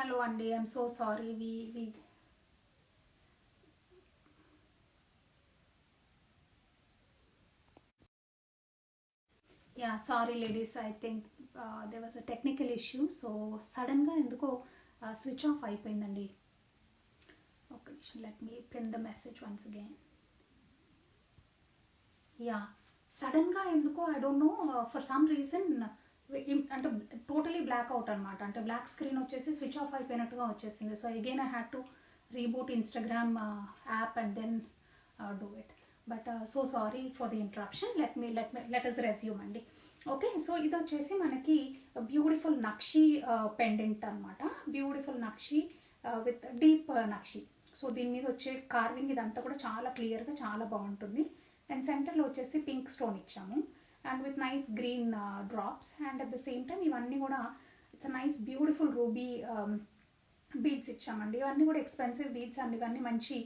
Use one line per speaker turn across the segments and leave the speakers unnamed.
hello Andy, I'm so sorry. We Yeah, sorry ladies. I think there was a technical issue. So sudden గా ఎందుకో switch off అయిపోయిందండి. ఒక నిమిషం, let me pin the message once again. Yeah, సడన్గా ఎందుకో I don't know, for some reason అంటే totally black out అనమాట. అంటే బ్లాక్ స్క్రీన్ వచ్చేసి స్విచ్ ఆఫ్ అయిపోయినట్టుగా వచ్చేసింది. So again I had to reboot Instagram app and then do it. But so sorry for the interruption. Let us resume అండి. Okay, so ఇది వచ్చేసి మనకి బ్యూటిఫుల్ నక్షి పెండెంట్ అనమాట. బ్యూటిఫుల్ నక్షి విత్ డీప్ నక్షి. సో దీని మీద వచ్చే కార్వింగ్ ఇదంతా కూడా చాలా క్లియర్గా చాలా బాగుంటుంది. అండ్ సెంటర్లో వచ్చేసి పింక్ స్టోన్ ఇచ్చాము and with nice green drops. And at the same time ఇవన్నీ కూడా it's a nice beautiful ruby beads ఇచ్చామండి. ఇవన్నీ కూడా ఎక్స్పెన్సివ్ బీడ్స్ అండ్ ఇవన్నీ మంచి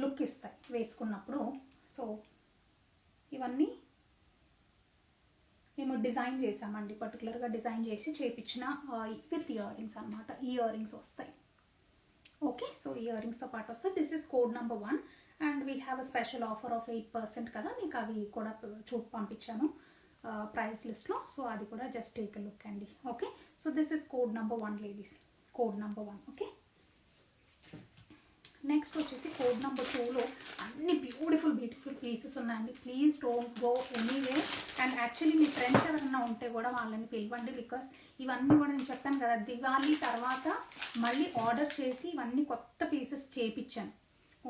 లుక్ ఇస్తాయి వేసుకున్నప్పుడు. సో ఇవన్నీ మేము డిజైన్ చేసామండి, పర్టికులర్గా డిజైన్ చేసి చేయించిన విత్ ఇయర్ రింగ్స్ అనమాట. ఈ ఇయర్ రింగ్స్ వస్తాయి. ఓకే, సో ఈ ఇయర్ రింగ్స్తో పాటు వస్తాయి. This is code number 1 and we have a special offer of 8% కదా, మీకు అవి కూడా పంపించాను ప్రైస్ లిస్ట్లో. సో అది కూడా జస్ట్ టేక్ అ లుక్ అండి. Okay, so this is code number 1 ladies, code number 1. Okay, next వచ్చేసి కోడ్ నెంబర్ 2లో అన్ని బ్యూటిఫుల్ పీసెస్ ఉన్నాయండి. Please don't go anyway. And actually me friends ఎవరైనా ఉంటే కూడా వాళ్ళని పిలవండి. బికాస్ ఇవన్నీ కూడా నేను చెప్పాను కదా, దివాళీ తర్వాత మళ్ళీ ఆర్డర్ చేసి ఇవన్నీ కొత్త పీసెస్ చేయించాను.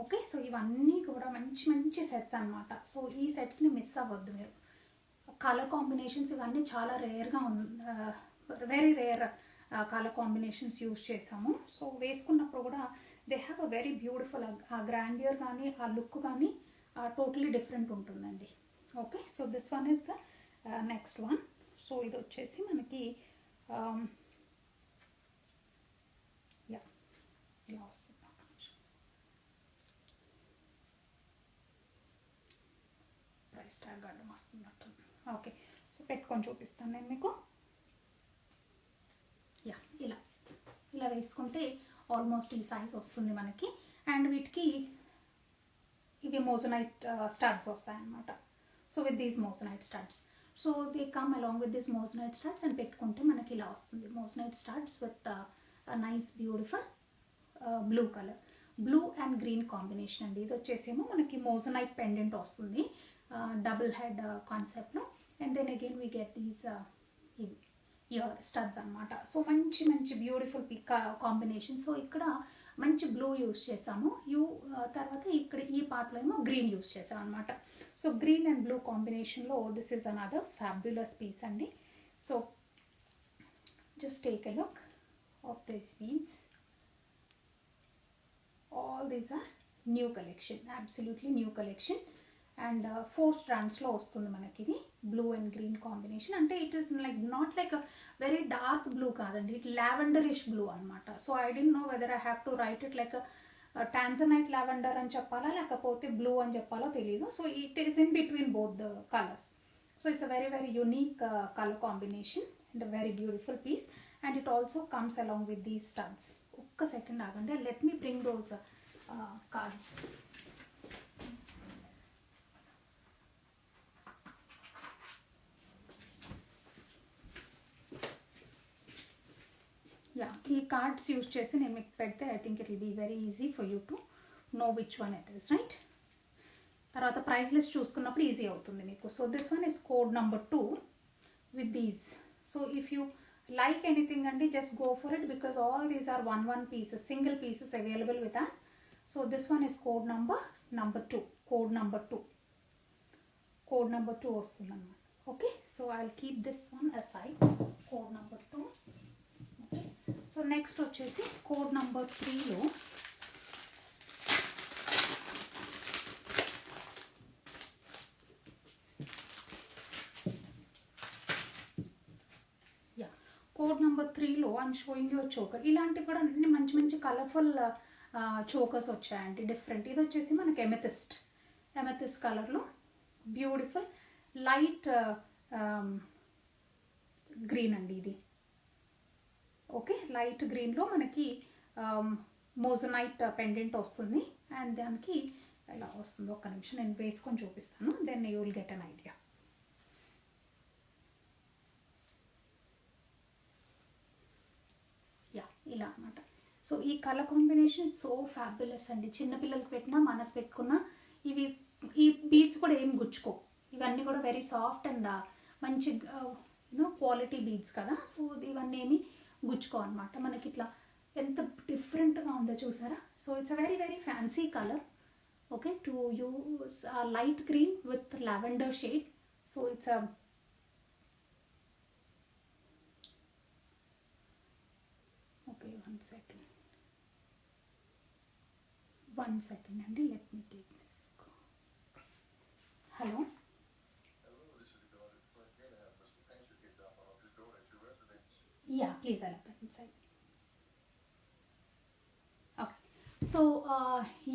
ఓకే, సో ఇవన్నీ కూడా మంచి సెట్స్ అనమాట. సో ఈ సెట్స్ని మిస్ అవ్వద్దు మీరు. కలర్ కాంబినేషన్స్ ఇవన్నీ చాలా రేర్గా very rare colour combinations use చేసాము. సో వేసుకున్నప్పుడు కూడా they have a very beautiful, ఆ గ్రాండియర్ కానీ ఆ లుక్ కానీ టోటలీ డిఫరెంట్ ఉంటుందండి. Okay, so this one is the next one. So ఇది వచ్చేసి మనకి యా ఇలా వస్తుంది. ప్రైస్ ట్యాగ్ అడ్డం వస్తున్నట్టు. ఓకే, సో పెట్టుకొని చూపిస్తాను నేను మీకు. యా, ఇలా వేసుకుంటే ఆల్మోస్ట్ ఈ సైజ్ వస్తుంది మనకి. అండ్ వీటికి ఇవి మోజనైట్ స్టడ్స్ వస్తాయన్నమాట. So with these moissanite studs, so they come along with this moissanite studs. And పెట్టుకుంటే మనకి ఇలా వస్తుంది moissanite studs with nice beautiful blue colour, blue and green combination అండి. ఇది వచ్చేసేమో మనకి మోజనైట్ పెండెంట్ వస్తుంది డబుల్ హెడ్ కాన్సెప్ట్లో. And then again we get these ఇవి ఇయర్ స్టడ్స్ అనమాట. సో మంచి బ్యూటిఫుల్ కాంబినేషన్. సో ఇక్కడ మంచి బ్లూ యూస్ చేసాము, తర్వాత ఇక్కడ ఈ పార్ట్లో ఏమో గ్రీన్ యూస్ చేసాం అనమాట. సో గ్రీన్ అండ్ బ్లూ కాంబినేషన్లో this is another fabulous piece అండి. So just take a look of this piece. All these are new collection, absolutely new collection. And 4 స్ట్రాండ్స్లో వస్తుంది మనకి ఇది బ్లూ అండ్ గ్రీన్ కాంబినేషన్. అంటే it is like not like very dark blue కాదండి, it lavenderish blue అనమాట. So I don't know whether I have to write it like tanzanite lavender అని చెప్పాలా లేకపోతే బ్లూ అని చెప్పాలో తెలియదు. So it is in between both the colours. So it's a very unique colour combination and very beautiful piece. And it also comes along with these studs. ఒక్క second ఆగండి, let me bring those cards. Yeah, ఈ cards use చేసి నేను మీకు పెడితే I think it will be very easy for you to know which one it is, right? తర్వాత price list చూసుకున్నప్పుడు easy అవుతుంది మీకు. So this one is code number 2 with these. So if you like anything అండి just go for it because all these are one pieces, single pieces available with us. So this one is code number 2, code number 2 వస్తుంది అన్నమాట. Okay, so I will keep this one aside, code number 2. So next వచ్చేసి code number 3లో code number 3లో I'm showing your choker. ఇలాంటివి కూడా అన్ని మంచి colourful chokers వచ్చాయండి, డిఫరెంట్. ఇది వచ్చేసి మనకి ఎమెథిస్ట్ కలర్లో బ్యూటిఫుల్ లైట్ గ్రీన్ అండి. ఇది ఓకే, లైట్ గ్రీన్లో మనకి మోజనైట్ పెండెంట్ వస్తుంది. అండ్ దానికి ఎలా వస్తుందో ఒక్క నిమిషం నేను వేసుకొని చూపిస్తాను, then you will get an idea. Yeah, ఇలా అనమాట. సో ఈ కలర్ కాంబినేషన్ సో ఫ్యాబులస్ అండి. చిన్నపిల్లలకి పెట్టినా మనకు పెట్టుకున్నా ఇవి ఈ బీడ్స్ కూడా ఏం గుచ్చుకో, ఇవన్నీ కూడా వెరీ సాఫ్ట్ అండ్ మంచి క్వాలిటీ బీడ్స్ కదా. సో ఇవన్నీ ఏమి గుచ్చుకో అనమాట. మనకి ఇట్లా ఎంత డిఫరెంట్గా ఉందో చూసారా. So it's a very very fancy colour. Okay, to use light green with lavender shade. So it's okay, one second అండి, let me take this. Hello, yeah please అలా side. Okay, so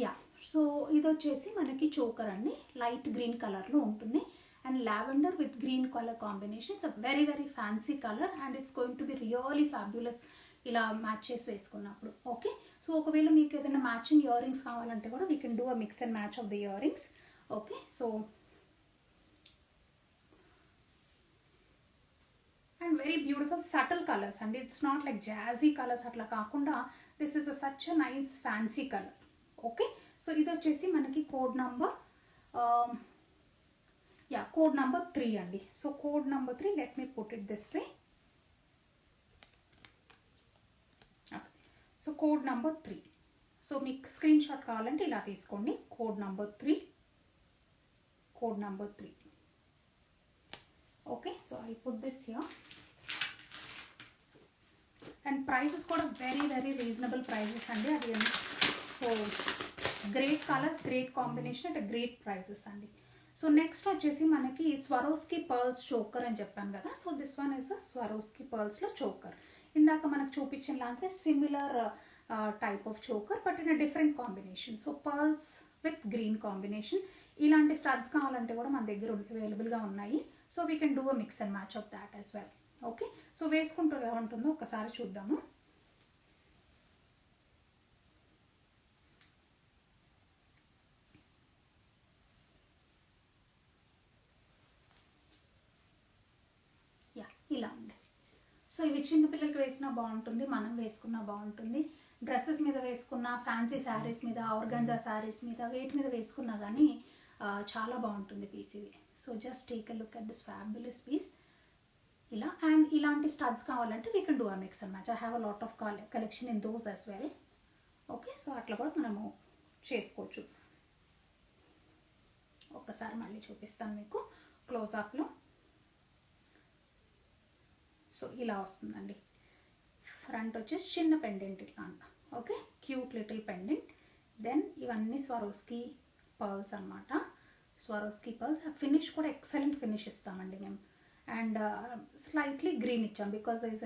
yeah, so ఇది వచ్చేసి మనకి choker అండి, light green కలర్లో ఉంటుంది. And lavender with green colour combination. It's a very very fancy colour and it's going to be really fabulous ఇలా match చేసి వేసుకున్నప్పుడు. ఓకే, సో ఒకవేళ మీకు ఏదైనా మ్యాచింగ్ ఇయర్ రింగ్స్ కావాలంటే కూడా we can do a mix and match of the ear rings. Okay, so and very beautiful subtle colours అండి. It's not like జాజీ colours అట్లా కాకుండా this is a such a nice fancy colour. Okay, so ఇది వచ్చేసి మనకి code number code number 3 అండి. So code number 3, let me put it this way. So code number 3. So మీకు screen shot కావాలంటే ఇలా తీసుకోండి. Code number 3, code number 3. Okay, so I put this here. And prices కూడా very very reasonable prices అండి. అది so great colours, great combination and great prices అండి. So next వచ్చేసి మనకి స్వరోస్కి పర్ల్స్ చోకర్ అని చెప్పాను కదా. So this one is the Swarovski పర్ల్స్లో చోకర్. ఇందాక మనకు చూపించిన లాంటి similar type of choker but in a different combination. So pearls with green combination. ఇలాంటి స్టడ్స్ కావాలంటే కూడా మన దగ్గర అవైలబుల్గా ఉన్నాయి. So we can do a mix and match of that as well. Okay, so వేసుకుంటూ ఎలా ఉంటుందో ఒకసారి చూద్దాము. యా, ఇలా ఉంది. సో ఇవి చిన్నపిల్లలకి వేసినా బాగుంటుంది, మనం వేసుకున్నా బాగుంటుంది. డ్రెస్సెస్ మీద వేసుకున్న, ఫ్యాన్సీ శారీస్ మీద, ఆర్గంజా శారీస్ మీద, వేటి మీద వేసుకున్నా కానీ చాలా బాగుంటుంది పీస్ ఇది. So just take a look at this fabulous piece. ఇలా అండ్ ఇలాంటి స్టడ్స్ కావాలంటే we can do a mix and match. I have a lot of collection in those as well. Okay, so అట్లా కూడా మనము చేసుకోవచ్చు. ఒక్కసారి మళ్ళీ చూపిస్తాను మీకు క్లోజ్అప్లో. సో ఇలా వస్తుందండి. ఫ్రంట్ వచ్చేసి చిన్న పెండెంట్ ఇట్లా అంట. Okay, cute little pendant. Then ఇవన్నీ స్వరోస్కి పర్ల్స్ అనమాట. Swarovski pearls. ఫినిష్ కూడా ఎక్సలెంట్ ఫినిష్ ఇస్తామండి మేము. అండ్ స్లైట్లీ గ్రీన్ ఇచ్చాం బికాస్ దర్ ఇస్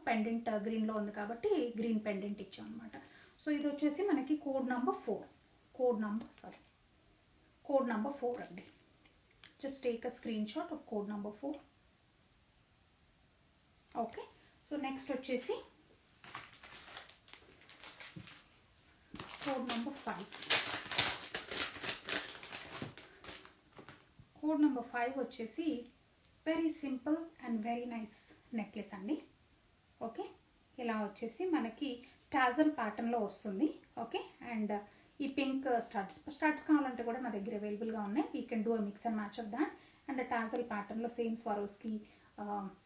పెండెంట్ గ్రీన్లో ఉంది కాబట్టి గ్రీన్ పెండెంట్ ఇచ్చాం అనమాట. సో ఇది వచ్చేసి మనకి కోడ్ నంబర్ 4. కోడ్ నంబర్ 4 అండి. Just take a screen shot of code number 4. Okay, so next వచ్చేసి కోడ్ నంబర్ 5. కోడ్ నంబర్ 5 వచ్చేసి very simple and very nice necklace అండి. ఓకే, ఇలా వచ్చేసి మనకి టాజల్ ప్యాటర్న్లో వస్తుంది. ఓకే, అండ్ ఈ పింక్ స్టడ్స్ కావాలంటే కూడా మా దగ్గర అవైలబుల్గా ఉన్నాయి. We can do a mix and match of that. And tassel ప్యాటర్న్లో సేమ్ స్వరోస్కి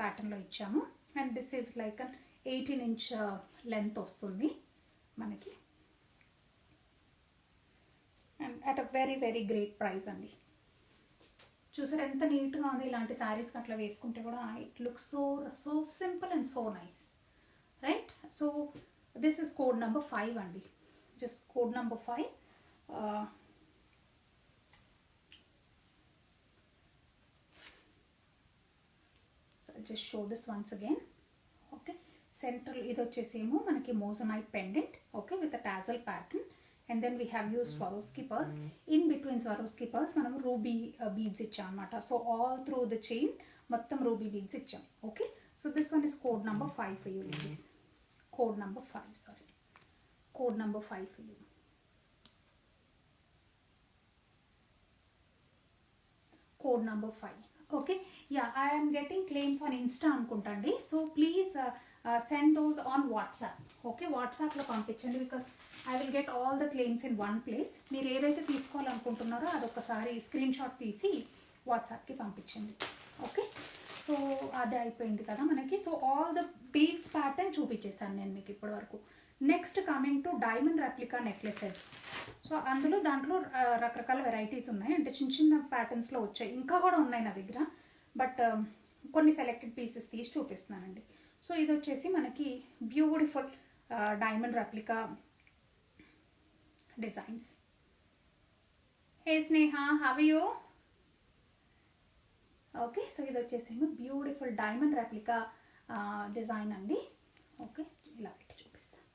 ప్యాటర్న్లో ఇచ్చాము. And this is like an 18 inch length వస్తుంది మనకి. And at a very very great price అండి. చూసారు ఎంత నీట్గా ఉంది. ఇలాంటి శారీస్కి అట్లా వేసుకుంటే కూడా it looks so simple and so nice, right? So this is code number 5 అండి. Just code number 5. just show this once again. Okay, central ఇది వచ్చేసేమో మనకి moissanite pendant. Okay, with a tassel pattern. And then we have use Swarovski pearls. In between Swarovski pearls మనం ruby beads ఇచ్చాం అనమాట. So all through the chain మొత్తం ruby beads ఇచ్చాం. Okay, so this one is code number 5 for you ladies. Code number 5, sorry, code number 5 ఇది. Code number 5. Okay, yeah, I am getting claims on Insta అనుకుంటండి. So please send those on WhatsApp. Okay, వాట్సాప్లో పంపించండి, because I will get all the claims in one place. మీరు ఏదైతే తీసుకోవాలనుకుంటున్నారో అదొకసారి screen shot తీసి వాట్సాప్కి పంపించండి. ఓకే, సో అది అయిపోయింది కదా మనకి. So all the beads pattern చూపించేశాను నేను మీకు ఇప్పటి వరకు. Next coming to diamond replica necklace sets. So దాంట్లో రకరకాల వెరైటీస్ ఉన్నాయి, అంటే చిన్న చిన్న ప్యాటర్న్స్లో వచ్చాయి, ఇంకా కూడా ఉన్నాయి నా దగ్గర, బట్ కొన్ని సెలెక్టెడ్ పీసెస్ తీసి చూపిస్తున్నానండి. సో ఇది వచ్చేసి మనకి beautiful diamond replica designs. Hey Sneha, how are you? Okay, so ఇది వచ్చేసి బ్యూటిఫుల్ డైమండ్ రెప్లికా డిజైన్ అండి. ఓకే, ఇలా పెట్టి చూపిస్తాను.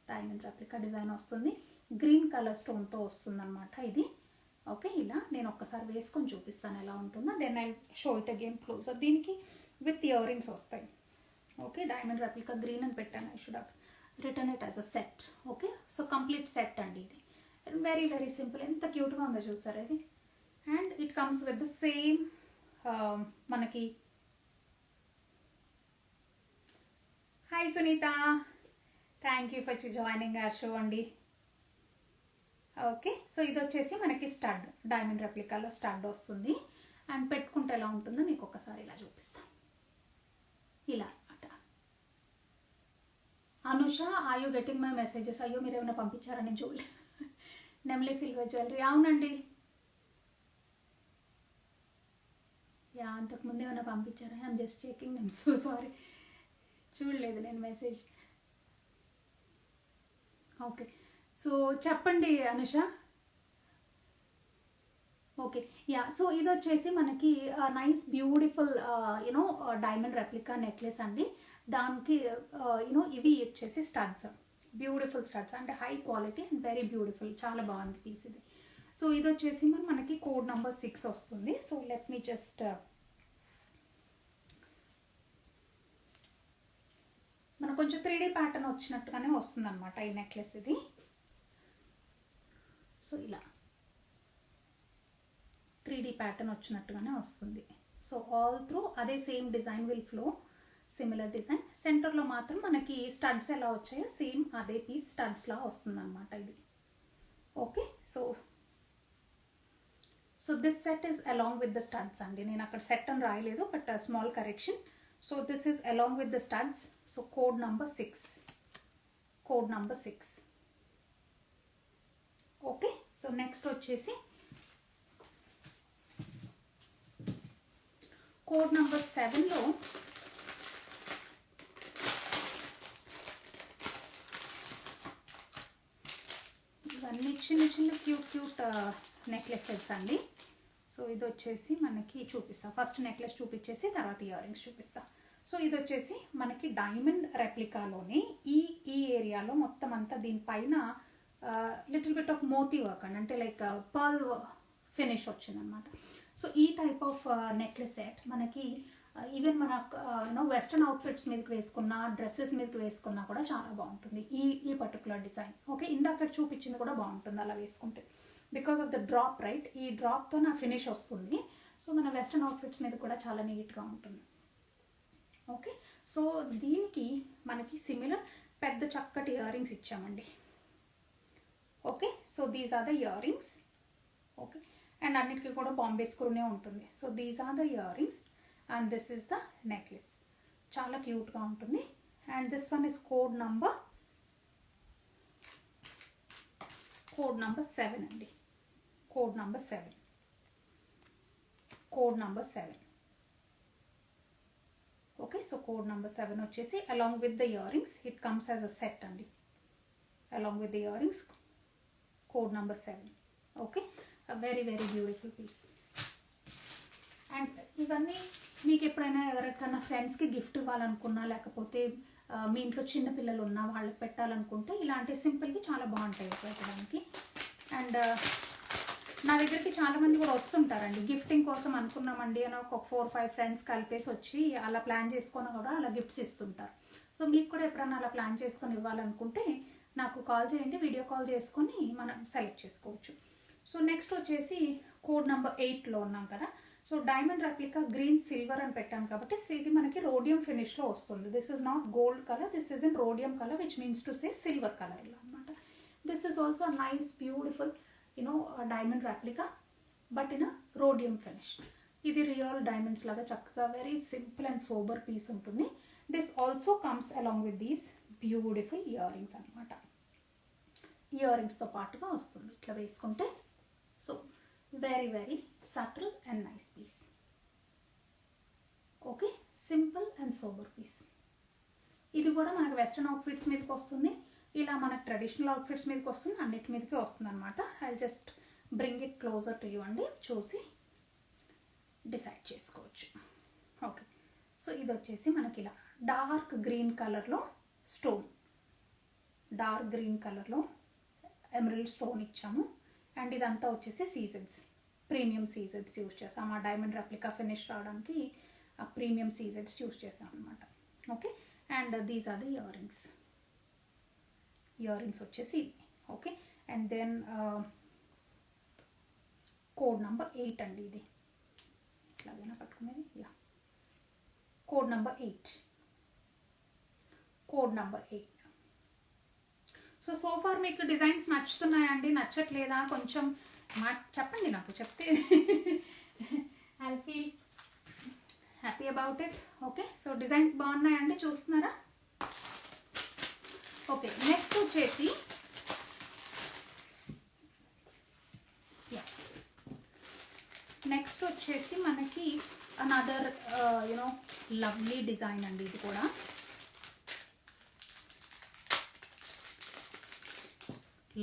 డైమండ్ రెప్లికా డిజైన్ వస్తుంది, గ్రీన్ కలర్ స్టోన్తో వస్తుంది అనమాట ఇది. ఓకే, ఇలా నేను ఒక్కసారి వేసుకొని చూపిస్తాను ఎలా ఉంటుందో, then I show it again closer. దీనికి విత్ ఇయర్ రింగ్స్ వస్తాయి. ఓకే, డైమండ్ రెప్లికా గ్రీన్ అని పెట్టాను, I should have return it as a set. Okay, so complete set అండి ఇది. వెరీ వెరీ సింపుల్, ఎంత క్యూట్గా ఉందో చూసారా ఇది. And it comes with the same మనకి. Hi Sunitha, thank you for joining our show అండి. ఓకే, సో ఇది వచ్చేసి మనకి స్టడ్, డైమండ్ రెప్లికాలో స్టడ్ వస్తుంది. అండ్ పెట్టుకుంటే ఎలా ఉంటుందో మీకు ఒకసారి ఇలా చూపిస్తాను. ఇలా అనమాట. Anusha, are you getting my messages? అయ్యో, మీరు ఏమైనా పంపించారని చూడలే. నెమ్లీ సిల్వర్ జ్యువెలరీ, అవునండి. యా, అంతకుముందు ఏమైనా పంపించారా? I'm just checking, I'm so sorry, చూడలేదు నేను మెసేజ్. ఓకే, సో చెప్పండి అనుష. ఓకే, యా, సో ఇది వచ్చేసి మనకి nice beautiful you know diamond replica necklace అండి. దానికి యూనో ఇవి వచ్చేసి స్టడ్స్, బ్యూటిఫుల్ స్టడ్స్, అంటే high quality and very beautiful, చాలా బాగుంది పీస్ ఇది. సో ఇది వచ్చేసి మనకి కోడ్ నెంబర్ 6 వస్తుంది. సో లెట్ మీ జస్ట్ మనకు కొంచెం 3D ప్యాటర్న్ వచ్చినట్టుగానే వస్తుంది అనమాట ఈ నెక్లెస్ ఇది. సో ఇలా 3D ప్యాటర్న్ వచ్చినట్టుగానే వస్తుంది. సో ఆల్ త్రూ అదే same design will flow, similar design. సెంటర్లో మాత్రం మనకి స్టడ్స్ ఎలా వచ్చాయో సేమ్ అదే పీస్ స్టడ్స్లా వస్తుంది అనమాట ఇది. Okay, so this set is along with the studs అండి. నేను అక్కడ సెట్ అని రాయలేదు, but small correction. So this is along with the studs. So code number 6, code number 6. Okay, so next వచ్చేసి కోడ్ నెంబర్ 7లో ఇవన్నీ చిన్న చిన్న క్యూట్ నెక్లెస్ సెట్స్ అండి. సో ఇది వచ్చేసి మనకి చూపిస్తా, ఫస్ట్ నెక్లెస్ చూపించేసి తర్వాత ఇయర్ రింగ్స్ చూపిస్తా. సో ఇది వచ్చేసి మనకి డైమండ్ రెప్లికాలోనే ఈ ఏరియాలో మొత్తం అంతా దీనిపైన లిటిల్ బిట్ ఆఫ్ మోతీ వర్క్ అండి, అంటే లైక్ పర్ల్ ఫినిష్ వచ్చిందనమాట. సో ఈ టైప్ ఆఫ్ నెక్లెస్ సెట్ మనకి ఈవెన్ మన యూనో వెస్ట్రన్ అవుట్ఫిట్స్ మీదకి వేసుకున్న, డ్రెస్సెస్ మీదకి వేసుకున్నా కూడా చాలా బాగుంటుంది ఈ పర్టికులర్ డిజైన్. ఓకే, ఇందాక చూపించింది కూడా బాగుంటుంది అలా వేసుకుంటే, because of the drop, right? ఈ డ్రాప్తో నా ఫినిష్ వస్తుంది. సో మన వెస్ట్రన్ అవుట్ఫిట్స్ మీద కూడా చాలా నీట్గా ఉంటుంది. ఓకే, సో దీనికి మనకి సిమిలర్ పెద్ద చక్కటి ఇయర్ రింగ్స్ ఇచ్చామండి. Okay, so these are the ear rings. Okay, and అన్నిటికీ కూడా బాంబే స్క్రూనే ఉంటుంది. So these are the ear rings and this is the necklace. చాలా క్యూట్గా ఉంటుంది. And this one is code number 7 అండి. Code number 7. Code number 7. Okay, so code number 7 వచ్చేసి along with the ear rings, it comes as a set అండి, along with the ear rings. Code number 7. Okay, very very beautiful piece. And ఇవన్నీ మీకు ఎప్పుడైనా ఎవరికైనా ఫ్రెండ్స్కి gift ఇవ్వాలనుకున్నా, లేకపోతే మీ ఇంట్లో చిన్న పిల్లలు ఉన్నా వాళ్ళకి పెట్టాలనుకుంటే ఇలాంటి సింపుల్వి చాలా బాగుంటాయి పెట్టడానికి. అండ్ నా దగ్గరికి చాలామంది కూడా వస్తుంటారండి, గిఫ్టింగ్ కోసం అనుకున్నామండి అని ఒక 4-5 ఫ్రెండ్స్ కలిపేసి వచ్చి అలా ప్లాన్ చేసుకొని కూడా అలా గిఫ్ట్స్ ఇస్తుంటారు. సో మీకు కూడా ఎప్పుడన్నా అలా ప్లాన్ చేసుకొని ఇవ్వాలనుకుంటే నాకు కాల్ చేయండి, వీడియో కాల్ చేసుకొని మనం సెలెక్ట్ చేసుకోవచ్చు. సో నెక్స్ట్ వచ్చేసి కోడ్ నెంబర్ 8లో ఉన్నాం కదా. So diamond replica green silver అని పెట్టాను కాబట్టి ఇది మనకి రోడియం ఫినిష్లో వస్తుంది. This is not gold colour, this is in rhodium colour, which means to say silver కలర్లో అనమాట. This is also nice beautiful diamond replica but in rhodium finish. ఇది రియల్ డైమండ్స్ లాగా చక్కగా very simple and sober piece ఉంటుంది. This also comes along with these beautiful ear rings అనమాట. Ear రింగ్స్తో పాటుగా వస్తుంది ఇట్లా వేసుకుంటే. So very very subtle and nice piece. Okay, simple and sober piece. ఇది కూడా మనకు వెస్ట్రన్ అవుట్ఫిట్స్ మీదకి వస్తుంది, ఇలా మనకు ట్రెడిషనల్ అవుట్ఫిట్స్ మీదకి వస్తుంది, అన్నిటి మీదకి వస్తుంది అనమాట. I just bring it closer to you అండి, చూసి డిసైడ్ చేసుకోవచ్చు. ఓకే, సో ఇది వచ్చేసి మనకి ఇలా డార్క్ గ్రీన్ కలర్లో స్టోన్, డార్క్ గ్రీన్ కలర్లో ఎమరల్డ్ స్టోన్ ఇచ్చాము. అండ్ ఇదంతా వచ్చేసి సీజన్స్, ప్రీమియం సీజన్స్ యూజ్ చేస్తాం. ఆ డైమండ్ రెప్లికా ఫినిష్ రావడానికి ఆ ప్రీమియం సీజన్స్ యూజ్ చేస్తాం అనమాట. Okay, and these are the year rings. Ear rings వచ్చేసి okay. And then code number 8 అండి, ఇది ఇట్లాగైనా పట్టుకునేది. Yeah, code number 8, code number 8. So far మీకు డిజైన్స్ నచ్చుతున్నాయండి, నచ్చట్లేదా కొంచెం చెప్పండి, నాకు చెప్తే I feel happy about it. Okay, so designs బాగున్నాయండి, చూస్తున్నారా? ఓకే, నెక్స్ట్ వచ్చేసి మనకి అనదర్ లవ్లీ డిజైన్ అండి. ఇది కూడా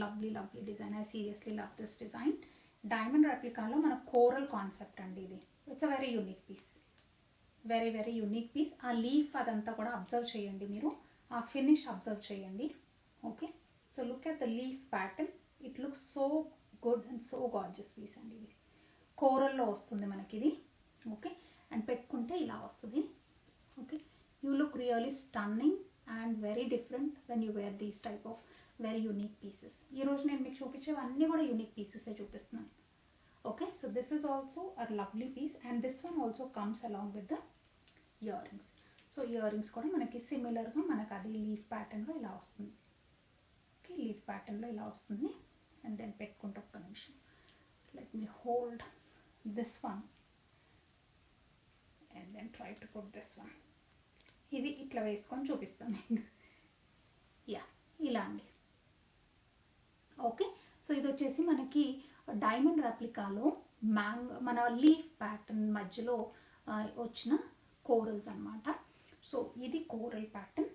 lovely design. I seriously love this design. Diamond రెప్లికాలో మన కోరల్ కాన్సెప్ట్ అండి ఇది. It's a very unique piece, very very unique piece. ఆ లీఫ్ అదంతా కూడా అబ్జర్వ్ చేయండి మీరు, ఆ ఫినిష్ అబ్జర్వ్ చేయండి. Okay, so look at the leaf pattern, it looks so good and so gorgeous piece అండి. ఇది కోరల్లో వస్తుంది మనకి ఇది. ఓకే, అండ్ పెట్టుకుంటే ఇలా వస్తుంది. Okay, you look really stunning and very different when you wear these type of very unique pieces. ఈరోజు నేను మీకు చూపించేవన్నీ కూడా యూనిక్ పీసెసే చూపిస్తున్నాను. Okay, so this is also a lovely piece and this one also comes along with the year rings. So ear rings కూడా మనకి సిమిలర్గా మనకు అది లీఫ్ ప్యాటర్న్లో ఇలా వస్తుంది. ఓకే, లీఫ్ ప్యాటర్న్లో ఇలా వస్తుంది. అండ్ దెన్ పెట్టుకుంటే ఒక్క నిమిషం, let me hold this one and then try to put this one. ఇది ఇట్లా వేసుకొని చూపిస్తాను. యా, ఇలా అండి. ఓకే, సో ఇది వచ్చేసి మనకి డైమండ్ రెప్లికాలో మన లీఫ్ ప్యాటర్న్ మధ్యలో వచ్చిన కోరల్స్ అనమాట. సో ఇది coral pattern.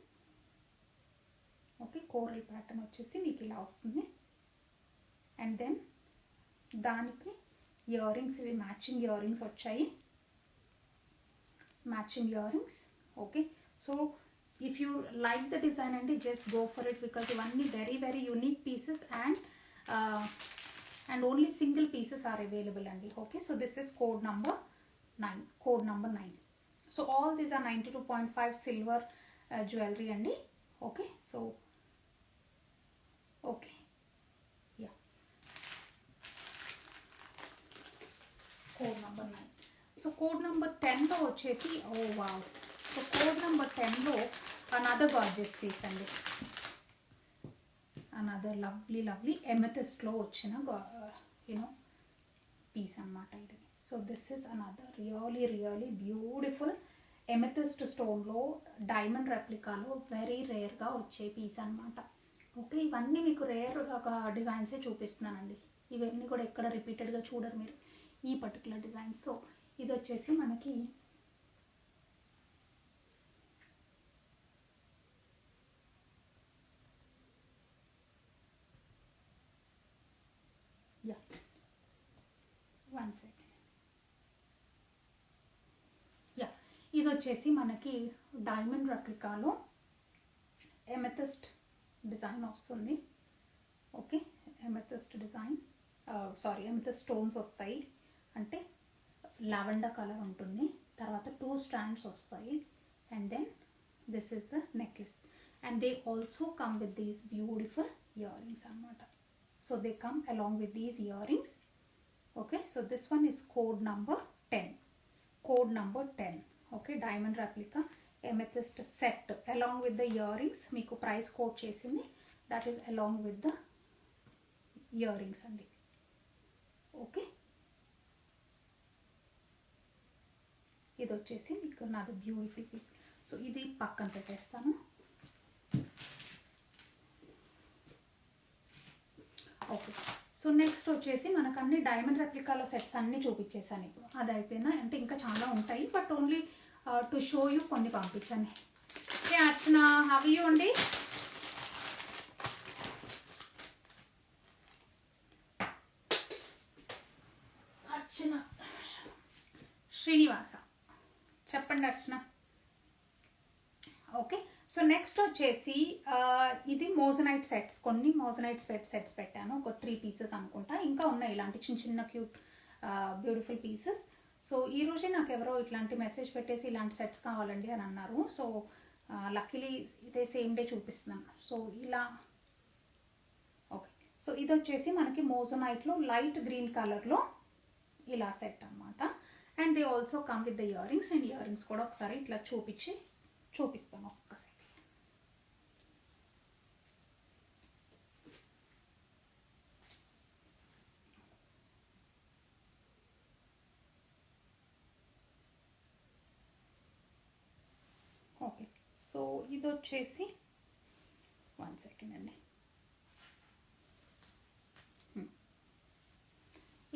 Okay, coral pattern వచ్చేసి మీకు ఇలా వస్తుంది. అండ్ దెన్ దానికి ఇయర్ రింగ్స్, ఇవి మ్యాచింగ్ ఇయర్ రింగ్స్ వచ్చాయి, matching ear rings. Okay, so if you like the design and just go for it, because ivanni very very unique pieces and only single pieces are available andi. Okay, so this is code number 9, code number 9. So all these are 92.5 silver jewelry andi. Okay, so okay, yeah, code number 9. So code number 10 lo vachesi, oh wow, so code number 10లో another gorgeous piece అండి, another lovely ఎమెథిస్ట్లో వచ్చిన piece అనమాట ఇది. So this is another really beautiful amethyst స్టోన్లో diamond రెప్లికాలో very రేర్గా వచ్చే పీస్ అనమాట. ఓకే, ఇవన్నీ మీకు రేర్ డిజైన్సే చూపిస్తున్నానండి, ఇవన్నీ కూడా ఎక్కడ రిపీటెడ్గా చూడరు మీరు ఈ పర్టికులర్ డిజైన్స్. సో ఇది వచ్చేసి మనకి ఇది వచ్చేసి మనకి డైమండ్ రెప్లికాలో ఎమెథిస్ట్ డిజైన్ వస్తుంది. Okay, amethyst design sorry amethyst stones వస్తాయి, అంటే లావెండర్ కలర్ ఉంటుంది. తర్వాత 2 strands వస్తాయి. And then this is the necklace. And they also come with these beautiful ear rings అనమాట. So they come along with these ear rings. Okay, so this one is code number 10. Code number 10. Okay, diamond replica amethyst set along with the year rings. మీకు price code చేసింది, that is along with the year rings అండి. Okay, ఇది వచ్చేసి మీకు నాది beautiful piece. So ఇది పక్కన పెట్టేస్తాను. ఓకే, సో నెక్స్ట్ వచ్చేసి మనకు అన్ని డైమండ్ రెప్లికాలో సెట్స్ అన్నీ చూపించేసాను ఇప్పుడు. అది అయిపోయినా అంటే ఇంకా చాలా ఉంటాయి, but only to show you కొన్ని పంపించాను. ఏ అర్చన, హవ్ యూ అండి? అర్చన శ్రీనివాస, చెప్పండి అర్చన. ఓకే, సో నెక్స్ట్ వచ్చేసి ఇది మోజనైట్ సెట్స్, కొన్ని మోజనైట్ సెట్స్ పెట్టాను, ఒక 3 pieces అనుకుంటా. ఇంకా ఉన్నాయి ఇలాంటి చిన్న చిన్న క్యూట్ బ్యూటిఫుల్ పీసెస్. సో ఈరోజే నాకు ఎవరో ఇట్లాంటి మెసేజ్ పెట్టేసి ఇలాంటి సెట్స్ కావాలండి అని అన్నారు. సో లక్కీలీ ఇదే సేమ్ డే చూపిస్తున్నాను. సో ఇలా ఓకే, సో ఇది వచ్చేసి మనకి మోజనైట్లో లైట్ గ్రీన్ కలర్లో ఇలా సెట్ అనమాట. And they also come with the ear rings. And year rings కూడా ఒకసారి ఇట్లా చూపిస్తాను ఒక్కసారి. ఓకే, సో ఇది వచ్చేసి 1 సెకండ్ అండి,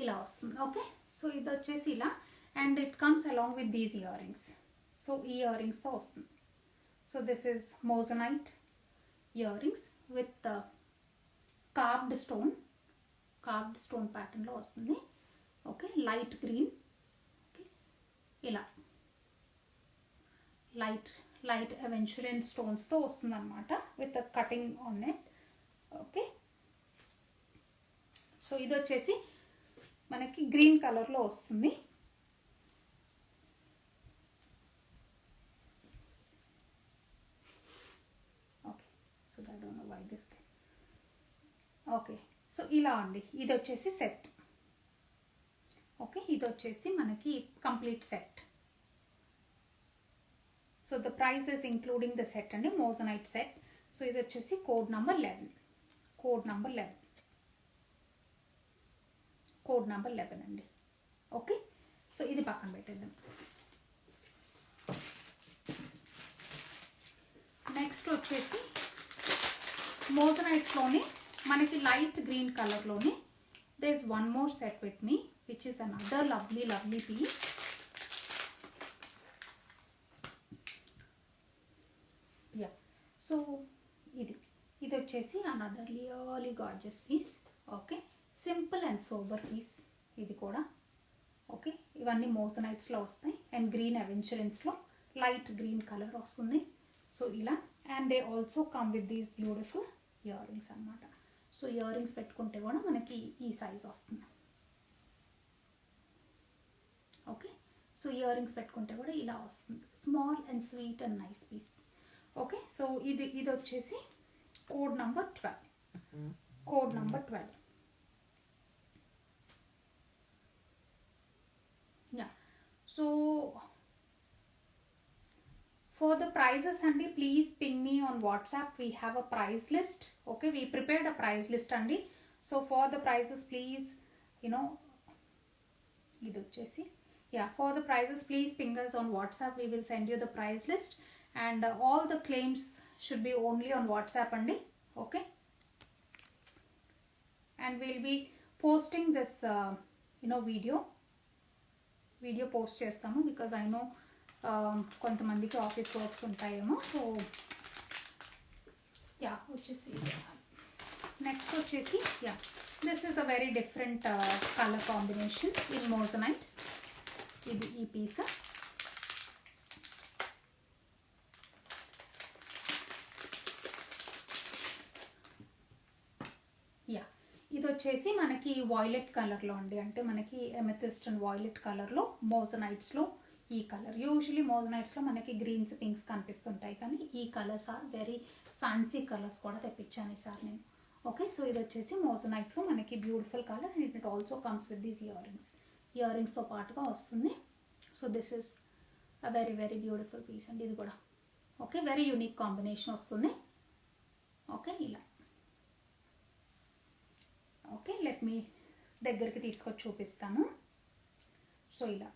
ఇలా వస్తుంది. ఓకే, సో ఇది వచ్చేసి ఇలా, and it comes along with these ear rings. So ఈ ఇయర్ రింగ్స్తో వస్తుంది. So this is moissanite ear rings with carved stone ప్యాటర్న్లో వస్తుంది. Okay, light green. ఓకే, ఇలా లైట్ అవెంచురియన్ స్టోన్స్తో వస్తుంది అనమాట, with cutting on it. Okay, so ఇది వచ్చేసి మనకి గ్రీన్ కలర్లో వస్తుంది. Okay, so I don't know why this. Okay, so ఇలా అండి, ఇది వచ్చేసి సెట్. ఓకే, ఇది వచ్చేసి మనకి complete set. So the price is including the set అండి, మోజనైట్ సెట్. సో ఇది వచ్చేసి కోడ్ నంబర్ 11. కోడ్ నంబర్ 11 అండి. ఓకే, సో ఇది పక్కన పెట్టేద్దాం. నెక్స్ట్ వచ్చేసి మోజనైట్స్లోనే మనకి లైట్ గ్రీన్ కలర్లోనే there is one more set with me, which is another lovely piece. Yeah, so ఇది వచ్చేసి another really gorgeous piece. Okay, simple and sober piece ఇది కూడా. ఓకే, ఇవన్నీ మోజనైట్స్లో వస్తాయి అండ్ గ్రీన్ అవెంచురెన్స్లో లైట్ గ్రీన్ కలర్ వస్తుంది. సో ఇలా, and they also come with these beautiful ear rings అనమాట. సో ఇయర్ రింగ్స్ పెట్టుకుంటే కూడా మనకి ఈ సైజ్ వస్తుంది. ఓకే, సో ఇయర్ రింగ్స్ పెట్టుకుంటే కూడా ఇలా వస్తుంది, small and sweet and nice piece. Okay, so ఇది వచ్చేసి code number 12. Yeah, so for the prices andi, please ping me on WhatsApp. We have a price list. Okay, we prepared a price list andi. So for the prices, please, idu chesi, yeah, for the prices please ping us on WhatsApp. We will send you the price list, and all the claims should be only on WhatsApp andi. Okay, and we'll be posting this video post చేస్తాము, because I know కొంతమందికి office works ఉంటాయేమో. So yeah, వచ్చేసి next వచ్చేసి yeah, this is a very different colour combination in మోజనైట్స్. ఇది ఈ piece. Yeah, ఇది వచ్చేసి మనకి వాయిలెట్ కలర్లో అండి, అంటే మనకి ఎమెథిస్ట్ అండ్ వాయిలెట్ కలర్లో మోజనైట్స్లో ఈ కలర్. యూజువలీ మోజనైట్స్లో మనకి గ్రీన్స్ పింక్స్ కనిపిస్తుంటాయి, కానీ ఈ colours are very fancy colours కూడా తెప్పించాను ఈసారి నేను. ఓకే, సో ఇది వచ్చేసి మోజనైట్లో మనకి beautiful colour and it also comes with these ear రింగ్స్తో పాటుగా వస్తుంది. So this is a very very beautiful piece అండి ఇది కూడా. ఓకే, వెరీ యూనిక్ కాంబినేషన్ వస్తుంది. ఓకే, ఇలా. ఓకే, లెట్ మీ దగ్గరికి తీసుకొచ్చి చూపిస్తాను. సో ఇలా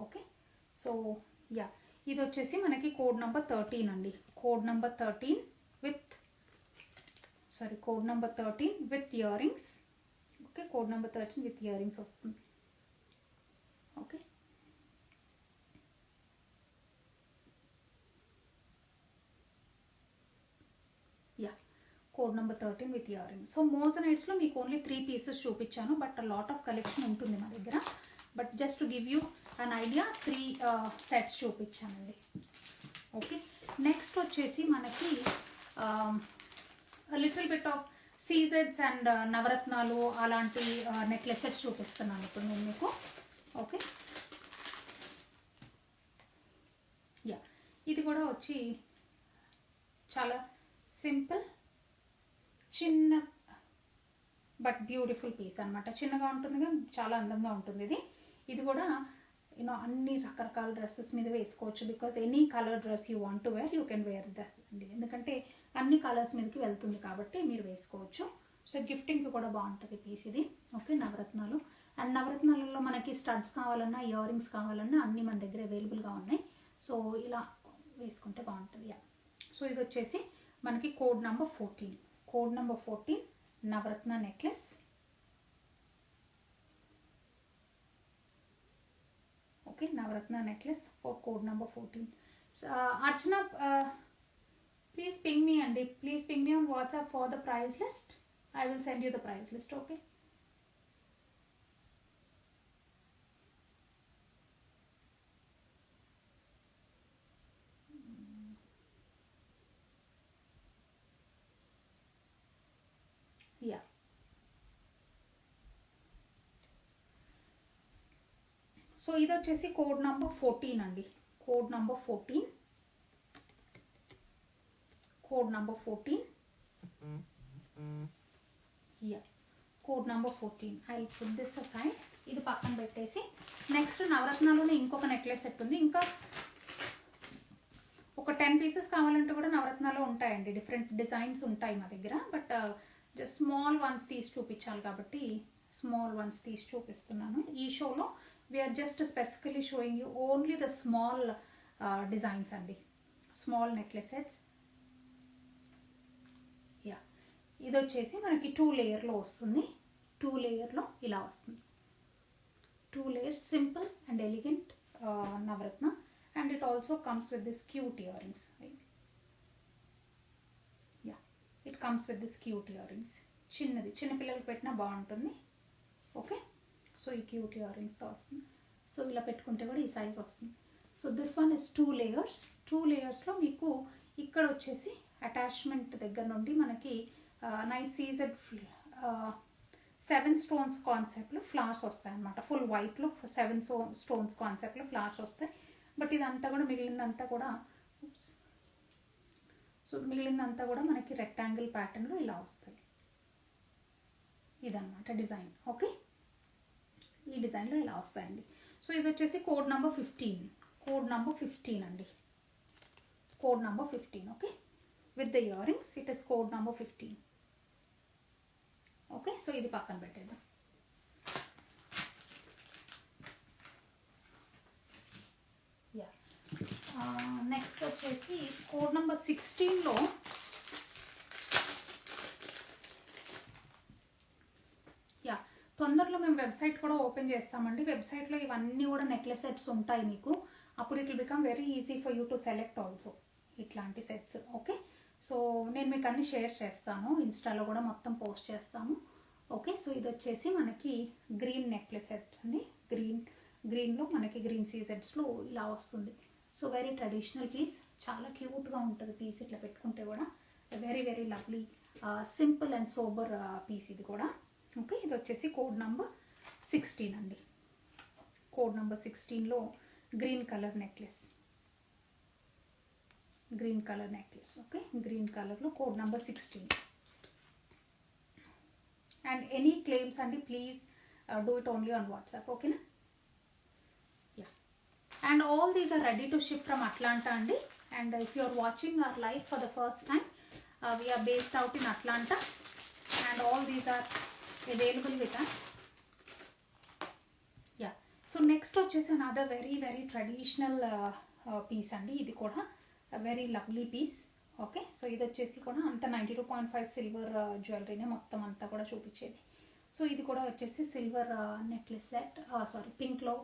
ఓకే, సో యా, ఇది వచ్చేసి మనకి కోడ్ నెంబర్ 13 అండి. Code number 13 with ear rings. Okay, code number 13 with year rings వస్తుంది. Okay, yeah, code number 13 with year rings. So మోజనైట్స్లో మీకు ఓన్లీ 3 పీసెస్ చూపించాను, బట్ లాట్ ఆఫ్ కలెక్షన్ ఉంటుంది మా దగ్గర. But just to give you an idea 3 sets చూపించానండి. Okay, next వచ్చేసి మనకి లిటిల్ బిట్ ఆఫ్ సీజెడ్స్ అండ్ నవరత్నాలు అలాంటి నెక్లెస్ సెట్స్ చూపిస్తున్నాను ఇప్పుడు నేను మీకు. ఓకే, యా, ఇది కూడా వచ్చి చాలా సింపుల్ చిన్న బట్ బ్యూటిఫుల్ పీస్ అనమాట. చిన్నగా ఉంటుంది కానీ చాలా అందంగా ఉంటుంది ఇది కూడా. అన్ని రకరకాల డ్రెస్సెస్ మీద వేసుకోవచ్చు, because any colour dress you want to wear you can wear this అండి, ఎందుకంటే అన్ని కలర్స్ మీదకి వెళ్తుంది కాబట్టి మీరు వేసుకోవచ్చు. సో గిఫ్టింగ్కి కూడా బాగుంటుంది పీస్ ఇది. ఓకే, నవరత్నాలు అండ్ నవరత్నాలలో మనకి స్టడ్స్ కావాలన్నా ఇయర్ రింగ్స్ కావాలన్నా అన్నీ మన దగ్గర అవైలబుల్గా ఉన్నాయి. సో ఇలా వేసుకుంటే బాగుంటుంది. సో ఇది వచ్చేసి మనకి code number 14 navaratna necklace. Okay, navaratna necklace for code number 14. Archana, please ping me అండి, please ping me on WhatsApp for the price list. I will send you the price list. Okay, yeah. So ఇది వచ్చేసి code number 14 అండి. Code number 14 yeah, code number 14. I will put this aside. ఇది పక్కన పెట్టేసి next నవరత్నాలోనే ఇంకొక necklace set ఉంది. ఇంకా ఒక 10 పీసెస్ కావాలంటే కూడా నవరత్నాలు ఉంటాయండి, డిఫరెంట్ డిజైన్స్ ఉంటాయి మా దగ్గర. బట్ స్మాల్ వన్స్ తీసి చూపించాలి కాబట్టి స్మాల్ వన్స్ తీసి చూపిస్తున్నాను. ఈ షోలో we are just specifically showing you only the small designs అండి, స్మాల్ నెక్లెస్ సెట్స్. యా, ఇది వచ్చేసి మనకి 2 లేయర్లో వస్తుంది. 2 లేయర్లో ఇలా వస్తుంది. 2 layers, simple and elegant navaratna, and it also comes with this cute earrings, right? Yeah, it comes with this cute earrings. చిన్నది చిన్న పిల్లలకి పెట్టినా బాగుంటుంది. ఓకే, సో ఈ క్యూట్ ఇయర్ రింగ్స్తో వస్తుంది. సో ఇలా పెట్టుకుంటే కూడా ఈ సైజ్ వస్తుంది. So this one is 2 layers. 2 layers మీకు ఇక్కడ వచ్చేసి అటాచ్మెంట్ దగ్గర నుండి మనకి నైస్ సీజెడ్ 7 stones కాన్సెప్ట్లో ఫ్లవర్స్ వస్తాయి అన్నమాట. ఫుల్ వైట్లో 7 stones కాన్సెప్ట్లో ఫ్లవర్స్ వస్తాయి. బట్ ఇదంతా కూడా మిగిలిందంతా కూడా మనకి రెక్టాంగిల్ ప్యాటర్న్లో ఇలా వస్తాయి. ఇదన్నమాట డిజైన్. ఓకే, ఈ డిజైన్లో ఇలా వస్తాయండి. సో ఇది వచ్చేసి కోడ్ నెంబర్ 15 అండి. Code number 15. Okay, with the ear rings it is code number 15. Okay, so ఇది పక్కన పెట్టేద్దాం. యా, నెక్స్ట్ వచ్చేసి కోడ్ నెంబర్ 16లో యా, తొందరలో మేము వెబ్సైట్ కూడా ఓపెన్ చేస్తామండి. వెబ్సైట్లో ఇవన్నీ కూడా నెక్లెస్ సెట్స్ ఉంటాయి మీకు. అప్పుడు it will become very easy for you to select also ఇట్లాంటి సెట్స్. ఓకే, సో నేను మీకు అన్ని షేర్ చేస్తాను, ఇన్స్టాలో కూడా మొత్తం పోస్ట్ చేస్తాము. ఓకే, సో ఇది వచ్చేసి మనకి గ్రీన్ నెక్లెస్ సెట్ అండి. గ్రీన్లో మనకి గ్రీన్ సీజెడ్స్లో ఇలా వస్తుంది. సో వెరీ ట్రెడిషనల్ పీస్, చాలా క్యూట్గా ఉంటుంది పీస్. ఇట్లా పెట్టుకుంటే కూడా very very lovely simple and sober piece ఇది కూడా. ఓకే, ఇది వచ్చేసి కోడ్ నెంబర్ 16 అండి. కోడ్ నెంబర్ 16లో green colour necklace. Green colour necklace. Okay, green కలర్లో code number 16. And any claims అండి please do it only on WhatsApp. ఓకేనా? Yeah. And all these are ready to ship from Atlanta అండి. And if you are watching our live for the first time, we are based out in Atlanta and all these are available with us. Yeah, so next వచ్చేసి another very very traditional piece అండి. ఇది కూడా very lovely piece. Okay, so ఇది వచ్చేసి కూడా అంత 92.5 silver జ్యువెలరీనే మొత్తం అంతా కూడా చూపించేది. సో ఇది కూడా వచ్చేసి సిల్వర్ నెక్లెస్ సెట్, సారీ పింక్లో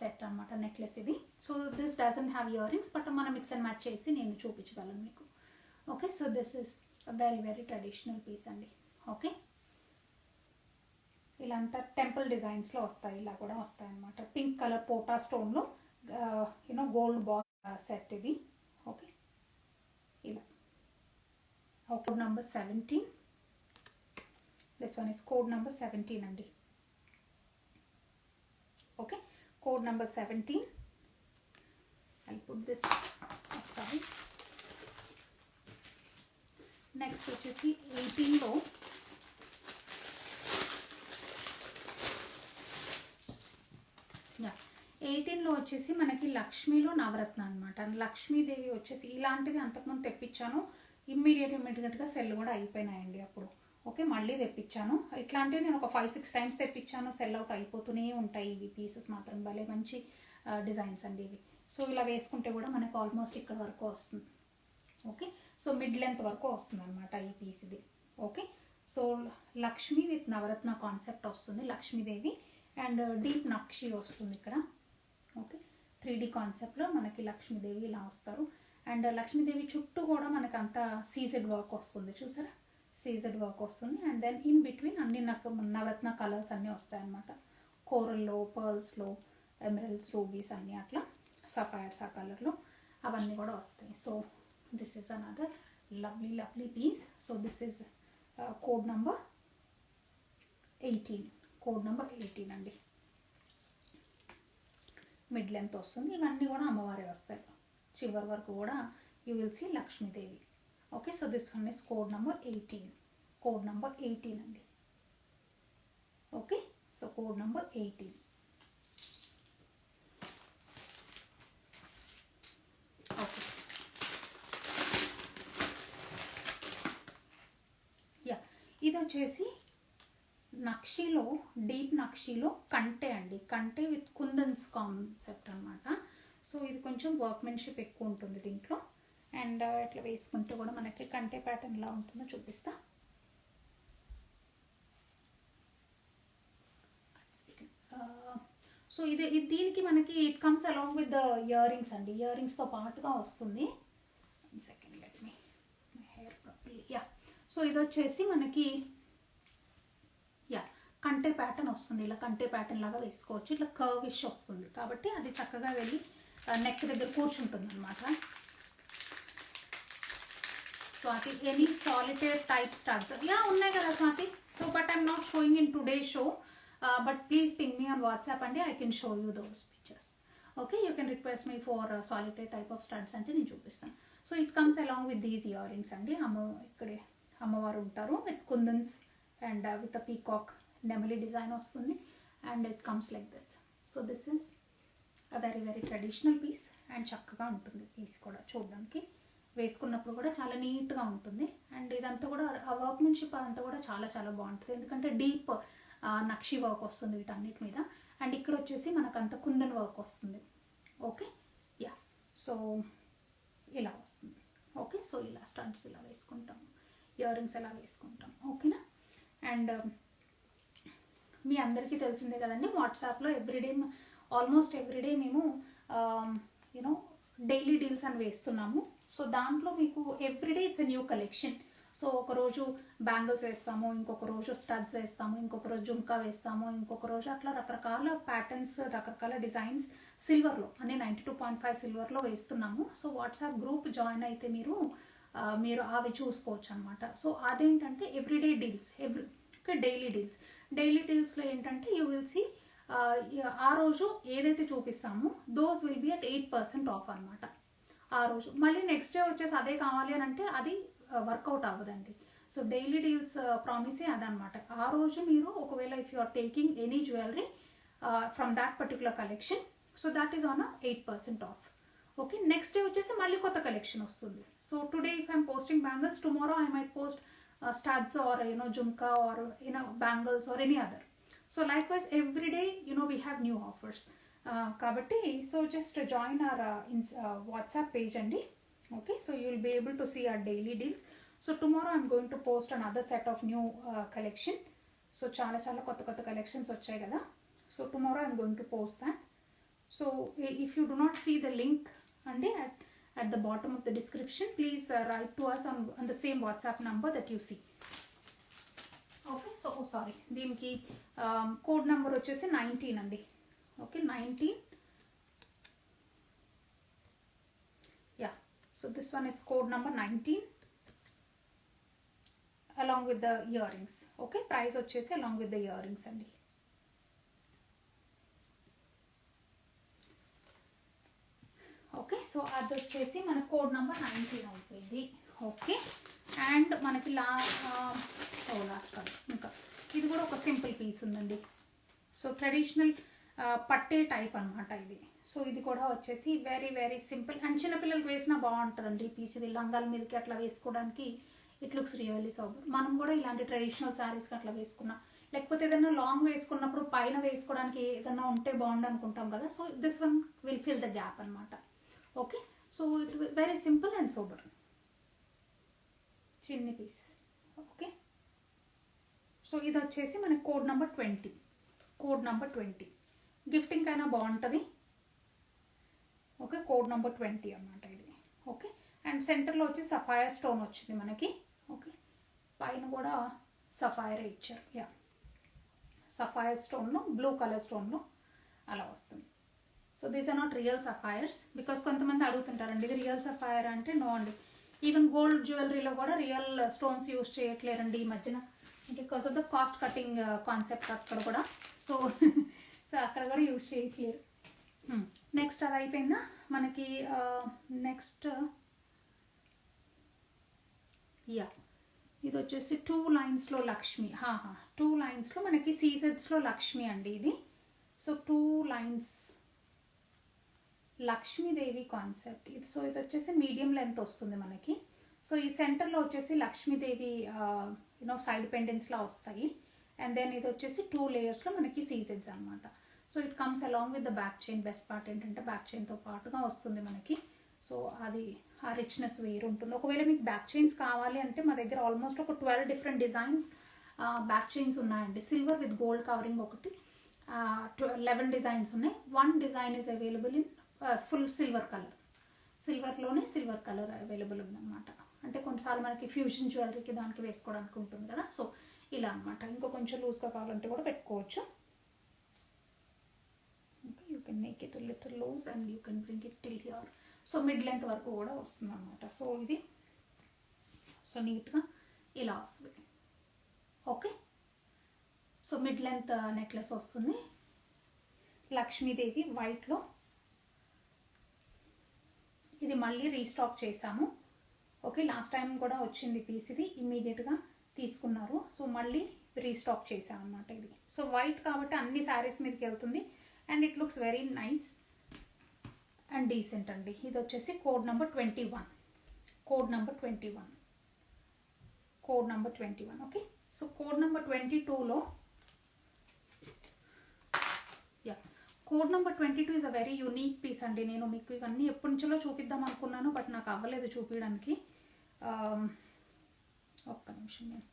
సెట్ అనమాట నెక్లెస్ ఇది. So this doesn't have ear rings, but మనం మిక్స్ అండ్ మ్యాచ్ చేసి నేను చూపించగలను మీకు. Okay, so this is very very traditional piece అండి. ఓకే, ఇలా అంతా టెంపుల్ డిజైన్స్లో వస్తాయి, ఇలా కూడా వస్తాయి అన్నమాట. పింక్ కలర్ పోటా స్టోన్లో యూనో గోల్డ్ బాక్స్ సెట్ ఇది. ఓకే, ఇలా. Code number 17. This one is code number 17 అండి. Okay, code number 17. I'll put this aside. Next వచ్చేసి 18లో వచ్చేసి మనకి లక్ష్మీలో నవరత్న అనమాట. లక్ష్మీదేవి వచ్చేసి ఇలాంటిది అంతకుముందు తెప్పించాను, ఇమ్మీడియట్గా సెల్ కూడా అయిపోయినాయండి అప్పుడు. ఓకే, మళ్ళీ తెప్పించాను. ఇట్లాంటివి నేను ఒక 5-6 టైమ్స్ తెప్పించాను, సెల్ అవుట్ అయిపోతూనే ఉంటాయి. ఇవి పీసెస్ మాత్రం భలే మంచి డిజైన్స్ అండి ఇవి. సో ఇలా వేసుకుంటే కూడా మనకు ఆల్మోస్ట్ ఇక్కడ వరకు వస్తుంది. ఓకే, సో మిడ్ లెంత్ వరకు వస్తుంది అనమాట ఈ పీస్ ఇది. Okay, so Lakshmi with Navaratna concept వస్తుంది, లక్ష్మీదేవి అండ్ డీప్ నక్షి వస్తుంది ఇక్కడ. ఓకే, 3D కాన్సెప్ట్లో మనకి లక్ష్మీదేవి ఇలా వస్తారు. అండ్ లక్ష్మీదేవి చుట్టూ కూడా మనకి అంతా సీజెడ్ వర్క్ వస్తుంది, చూసారా? సీజెడ్ వర్క్ వస్తుంది. అండ్ దెన్ ఇన్ బిట్వీన్ అన్ని నవరత్న కలర్స్ అన్నీ వస్తాయి అన్నమాట. కోరల్లో, పర్ల్స్లో, ఎమరల్డ్స్, రూబీస్ అన్నీ అట్లా, సఫైర్స్ ఆ కలర్లో అవన్నీ కూడా వస్తాయి. So this is another lovely piece. So this is code number 18. Code number 18 అండి. మిడ్ లెంత్ వస్తుంది. ఇవన్నీ కూడా అమ్మవారే వస్తాయి. చివరి వరకు కూడా you will see Lakshmidevi. Okay, so this one is code number 18. Code number 18 అండి. Okay, so code number 18. Okay, ఇది వచ్చేసి నక్షిలో, డీప్ నక్షిలో కంటే అండి. కంటే విత్ కుందన్స్ కాన్సెప్ట్ అనమాట. సో ఇది కొంచెం వర్క్మెన్షిప్ ఎక్కువ ఉంటుంది దీంట్లో. అండ్ ఇట్లా వేసుకుంటే కూడా మనకి కంటే ప్యాటర్న్ ఎలా ఉంటుందో చూపిస్తా. సో ఇది దీనికి మనకి it comes along with the year rings అండి. ఇయర్ రింగ్స్తో పాటుగా వస్తుంది. Second let me my hair properly. Yeah, so ఇది వచ్చేసి మనకి కంటే ప్యాటర్న్ వస్తుంది. ఇలా కంటే ప్యాటర్న్ లాగా వేసుకోవచ్చు. ఇట్లా కర్విష్ వస్తుంది కాబట్టి అది చక్కగా వెళ్ళి నెక్ దగ్గర కూర్చుంటుంది అనమాట. Swathi, any solitaire type stars ఉన్నాయి కదా Swathi. So but I'm not showing in today show, but please ping me on WhatsApp అండి. I can show you those pictures. Okay, you can request me for solitaire type of stars అంటే నేను చూపిస్తాను. So it comes along with these ear rings అండి. ఇక్కడే అమ్మవారు ఉంటారు with kundans and with a peacock నెమలి design వస్తుంది. And it comes like this. So this is a very very traditional piece. And చక్కగా ఉంటుంది పీస్ కూడా చూడడానికి. వేసుకున్నప్పుడు కూడా చాలా నీట్గా ఉంటుంది. అండ్ ఇదంతా కూడా ఆ వర్క్మెన్షిప్ అంతా కూడా చాలా చాలా బాగుంటుంది. ఎందుకంటే డీప్ నక్షి వర్క్ వస్తుంది వీటన్నిటి మీద. అండ్ ఇక్కడ వచ్చేసి మనకు అంత కుందన్ వర్క్ వస్తుంది. ఓకే, యా, సో ఇలా వస్తుంది. ఓకే, సో ఇలా స్టడ్స్ ఇలా వేసుకుంటాం, ఇయర్ రింగ్స్ ఎలా వేసుకుంటాం. ఓకేనా? అండ్ మీ అందరికీ తెలిసిందే కదండి, వాట్సాప్లో ఆల్మోస్ట్ ఎవ్రీడే మేము యూనో డైలీ డీల్స్ అని వేస్తున్నాము. సో దాంట్లో మీకు everyday it's a new collection. So ఒకరోజు బ్యాంగిల్స్ వేస్తాము, ఇంకొక రోజు స్టడ్స్ వేస్తాము, ఇంకొక రోజు జుంకా వేస్తాము, ఇంకొక రోజు అట్లా రకరకాల ప్యాటర్న్స్, రకరకాల డిజైన్స్ సిల్వర్లో అనే 92.5 సిల్వర్లో వేస్తున్నాము. సో వాట్సాప్ గ్రూప్ జాయిన్ అయితే మీరు అవి చూసుకోవచ్చు అనమాట. సో అదేంటంటే ఎవ్రీడే డీల్స్, డైలీ డీల్స్లో ఏంటంటే యూ విల్ సీ ఆ రోజు ఏదైతే చూపిస్తామో those will be at 8% off అనమాట ఆ రోజు. మళ్ళీ నెక్స్ట్ డే వచ్చేసి అదే కావాలి అని అంటే అది వర్కౌట్ అవ్వదండి. సో డైలీ డీల్స్ ప్రామిసే అదనమాట. ఆ రోజు మీరు ఒకవేళ if you are taking any jewellery from that particular collection, so that is on 8% off. Okay, next day వచ్చేసి మళ్ళీ కొత్త కలెక్షన్ వస్తుంది. So today if I'm posting bangles, tomorrow I might post studs or jhumka or bangles or any other. So likewise every day we have new offers. Kabatti so just join our WhatsApp page andi. Okay, so you will be able to see our daily deals. So tomorrow I'm going to post another set of new collection. So చాలా కొత్త collections వచ్చాయి కదా. So tomorrow I'm going to post that. So if you do not see the link andi at the bottom of the description, please write to us on the same WhatsApp number that you see. Okay, so sorry, దీనికి code number వచ్చేసి 19 అండి. Okay, 19. Yeah, so this one is code number 19 along with the earrings. Okay, price వచ్చేసి along with the earrings అండి. Okay, so అది వచ్చేసి మన code number 19 అయిపోయింది. Okay, and మనకి లాస్ట్ కాదు, ఇంకా ఇది కూడా ఒక సింపుల్ పీస్ ఉందండి. సో ట్రెడిషనల్ పట్టే టైప్ అనమాట ఇది. సో ఇది కూడా వచ్చేసి వెరీ వెరీ సింపుల్ అండ్ చిన్నపిల్లలకి వేసినా బాగుంటుందండి ఈ పీస్. ఇది లంగాల మీదకి అట్లా వేసుకోవడానికి ఇట్ లుక్స్ రియల్లీ సూపర్. మనం కూడా ఇలాంటి ట్రెడిషనల్ శారీస్కి అట్లా వేసుకున్నాం, లేకపోతే ఏదైనా లాంగ్ వేసుకున్నప్పుడు పైన వేసుకోవడానికి ఏదైనా ఉంటే బాగుండు అనుకుంటాం కదా. So this one will fill the gap అనమాట. Okay, so it very simple and super చిన్ని పీస్. ఓకే, సో ఇది వచ్చేసి మన కోడ్ నెంబర్ 20 గిఫ్టింగ్ అయినా బాగుంటుంది. ఓకే, కోడ్ నెంబర్ 20 అన్నమాట ఇది. ఓకే, అండ్ సెంటర్లో వచ్చి సఫైర్ స్టోన్ వచ్చింది మనకి. ఓకే, పైన కూడా సఫైర్ ఇచ్చారు. యా, సఫైర్ స్టోన్లో బ్లూ కలర్ స్టోన్లో అలా వస్తుంది. So these are not real sapphires, because కొంతమంది అడుగుతుంటారండి ఇది రియల్ సఫైర్ అంటే. నో అండి, ఈవెన్ గోల్డ్ జ్యువెలరీలో కూడా రియల్ స్టోన్స్ యూజ్ చేయట్లేరండి ఈ మధ్యన, because of the cost cutting concept అక్కడ కూడా. సో అక్కడ కూడా యూజ్ చేయట్లేరు. నెక్స్ట్ అది అయిపోయిందా మనకి. నెక్స్ట్ యా, ఇది వచ్చేసి 2 లైన్స్లో లక్ష్మి. 2 లైన్స్లో మనకి సీజెడ్స్లో లక్ష్మి అండి ఇది. సో 2 లైన్స్ లక్ష్మీదేవి కాన్సెప్ట్ ఇది. సో ఇది వచ్చేసి మీడియం లెంత్ వస్తుంది మనకి. సో ఈ సెంటర్లో వచ్చేసి లక్ష్మీదేవి సైడ్ పెండెంట్స్లా వస్తాయి. అండ్ దెన్ ఇది వచ్చేసి 2 లేయర్స్లో మనకి సీజెడ్స్ అనమాట. So it comes along with the back chain. Best part ఏంటంటే బ్యాక్ చైన్తో పాటుగా వస్తుంది మనకి. సో అది ఆ రిచ్నెస్ వేరు ఉంటుంది. ఒకవేళ మీకు బ్యాక్ చైన్స్ కావాలి అంటే మా దగ్గర ఆల్మోస్ట్ ఒక 12 డిఫరెంట్ డిజైన్స్ బ్యాక్ చైన్స్ ఉన్నాయండి. సిల్వర్ విత్ గోల్డ్ కవరింగ్ ఒకటి, 11 డిజైన్స్ ఉన్నాయి. 1 design is available in full silver colour. సిల్వర్లోనే సిల్వర్ కలర్ అవైలబుల్ ఉందన్నమాట. అంటే కొన్నిసార్లు మనకి ఫ్యూజన్ జ్యువెలరీకి దానికి వేసుకోవడానికి ఉంటుంది కదా. సో ఇలా అనమాట. ఇంకో కొంచెం లూజ్గా కావాలంటే కూడా పెట్టుకోవచ్చు. You can make it little loose and you can bring it till here. So mid length వరకు కూడా వస్తుంది అనమాట. సో ఇది సో నీట్గా ఇలా వస్తుంది. Okay, so mid length necklace వస్తుంది. లక్ష్మీదేవి వైట్లో. ఇది మళ్ళీ రీస్టాక్ చేసాము. ఓకే, లాస్ట్ టైం కూడా వచ్చింది పీస్, ఇది ఇమ్మీడియట్గా తీసుకున్నారు. సో మళ్ళీ రీస్టాక్ చేసాం అన్నమాట ఇది. సో వైట్ కాబట్టి అన్ని శారీస్ మీదకి వెళ్తుంది and it looks very nice and decent అండి. ఇది వచ్చేసి code number 21. Okay, so code number 22లో code number 22 is a very unique piece అండి. నేను మీకు ఇవన్నీ ఎప్పటి నుంచో చూపిద్దాం అనుకున్నాను, బట్ నాకు అవ్వలేదు చూపించడానికి. ఒక్క నిమిషం నేను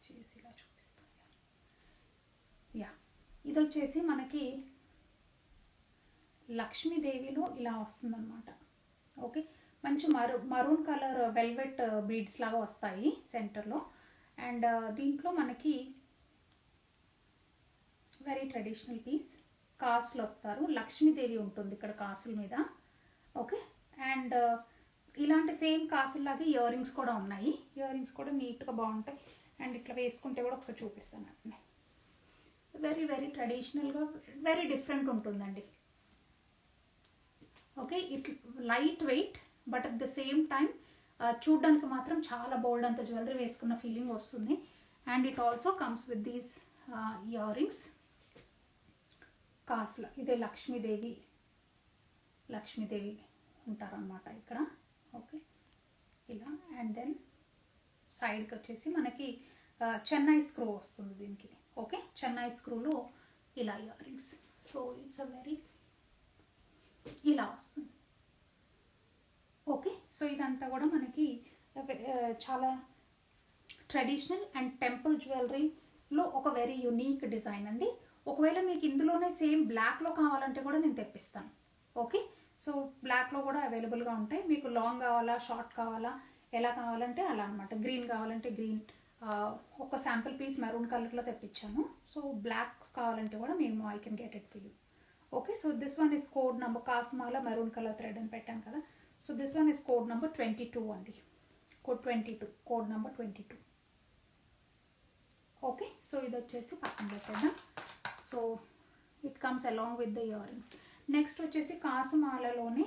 చేసి ఇలా చూపిస్తాను. యా, ఇది వచ్చేసి మనకి లక్ష్మీదేవిలో ఇలా వస్తుందన్నమాట. ఓకే, మంచి మరూన్ కలర్ వెల్వెట్ బీడ్స్ లాగా వస్తాయి సెంటర్లో. అండ్ దీంట్లో మనకి వెరీ ట్రెడిషనల్ పీస్. కాసులు వస్తారు, లక్ష్మీదేవి ఉంటుంది ఇక్కడ కాసుల మీద. ఓకే, అండ్ ఇలాంటి సేమ్ కాసుల్లాగే ఇయర్ రింగ్స్ కూడా ఉన్నాయి. ఇయర్ రింగ్స్ కూడా నీట్గా బాగుంటాయి. అండ్ ఇట్లా వేసుకుంటే కూడా ఒకసారి చూపిస్తాను అండి. వెరీ వెరీ ట్రెడిషనల్గా వెరీ డిఫరెంట్ ఉంటుందండి. Okay, it light weight but at the same time చూడ్డానికి మాత్రం చాలా బోల్డ్ అంత జ్యువెలరీ వేసుకున్న ఫీలింగ్ వస్తుంది. And it also comes with these ear rings. కాసులు ఇదే లక్ష్మీదేవి ఉంటారనమాట ఇక్కడ. ఓకే, ఇలా. అండ్ దెన్ సైడ్కి వచ్చేసి మనకి చెన్నై స్క్రూ వస్తుంది దీనికి. ఓకే, చెన్నై స్క్రూలో ఇలా year rings. So it's a very ఇలా వస్తుంది. ఓకే, సో ఇదంతా కూడా మనకి చాలా ట్రెడిషనల్ అండ్ టెంపుల్ జ్యువెలరీలో ఒక వెరీ యునీక్ డిజైన్ అండి. ఒకవేళ మీకు ఇందులోనే సేమ్ బ్లాక్లో కావాలంటే కూడా నేను తెప్పిస్తాను. ఓకే, సో బ్లాక్లో కూడా అవైలబుల్గా ఉంటాయి. మీకు లాంగ్ కావాలా, షార్ట్ కావాలా, ఎలా కావాలంటే అలా అనమాట. గ్రీన్ కావాలంటే గ్రీన్, ఒక శాంపుల్ పీస్ మెరూన్ కలర్లో తెప్పించాను. సో బ్లాక్ కావాలంటే కూడా మేము I can get it for you. Okay, so this one is code number కాస్మాల మెరూన్ కలర్ థ్రెడ్ అని పెట్టాను కదా. So this one is code number 22 అండి. Code number 22. ఓకే, సో ఇది వచ్చేసి పక్కన పెట్టేద్దాం. So it comes along with the year rings. Next వచ్చేసి కాసుమాలలోనే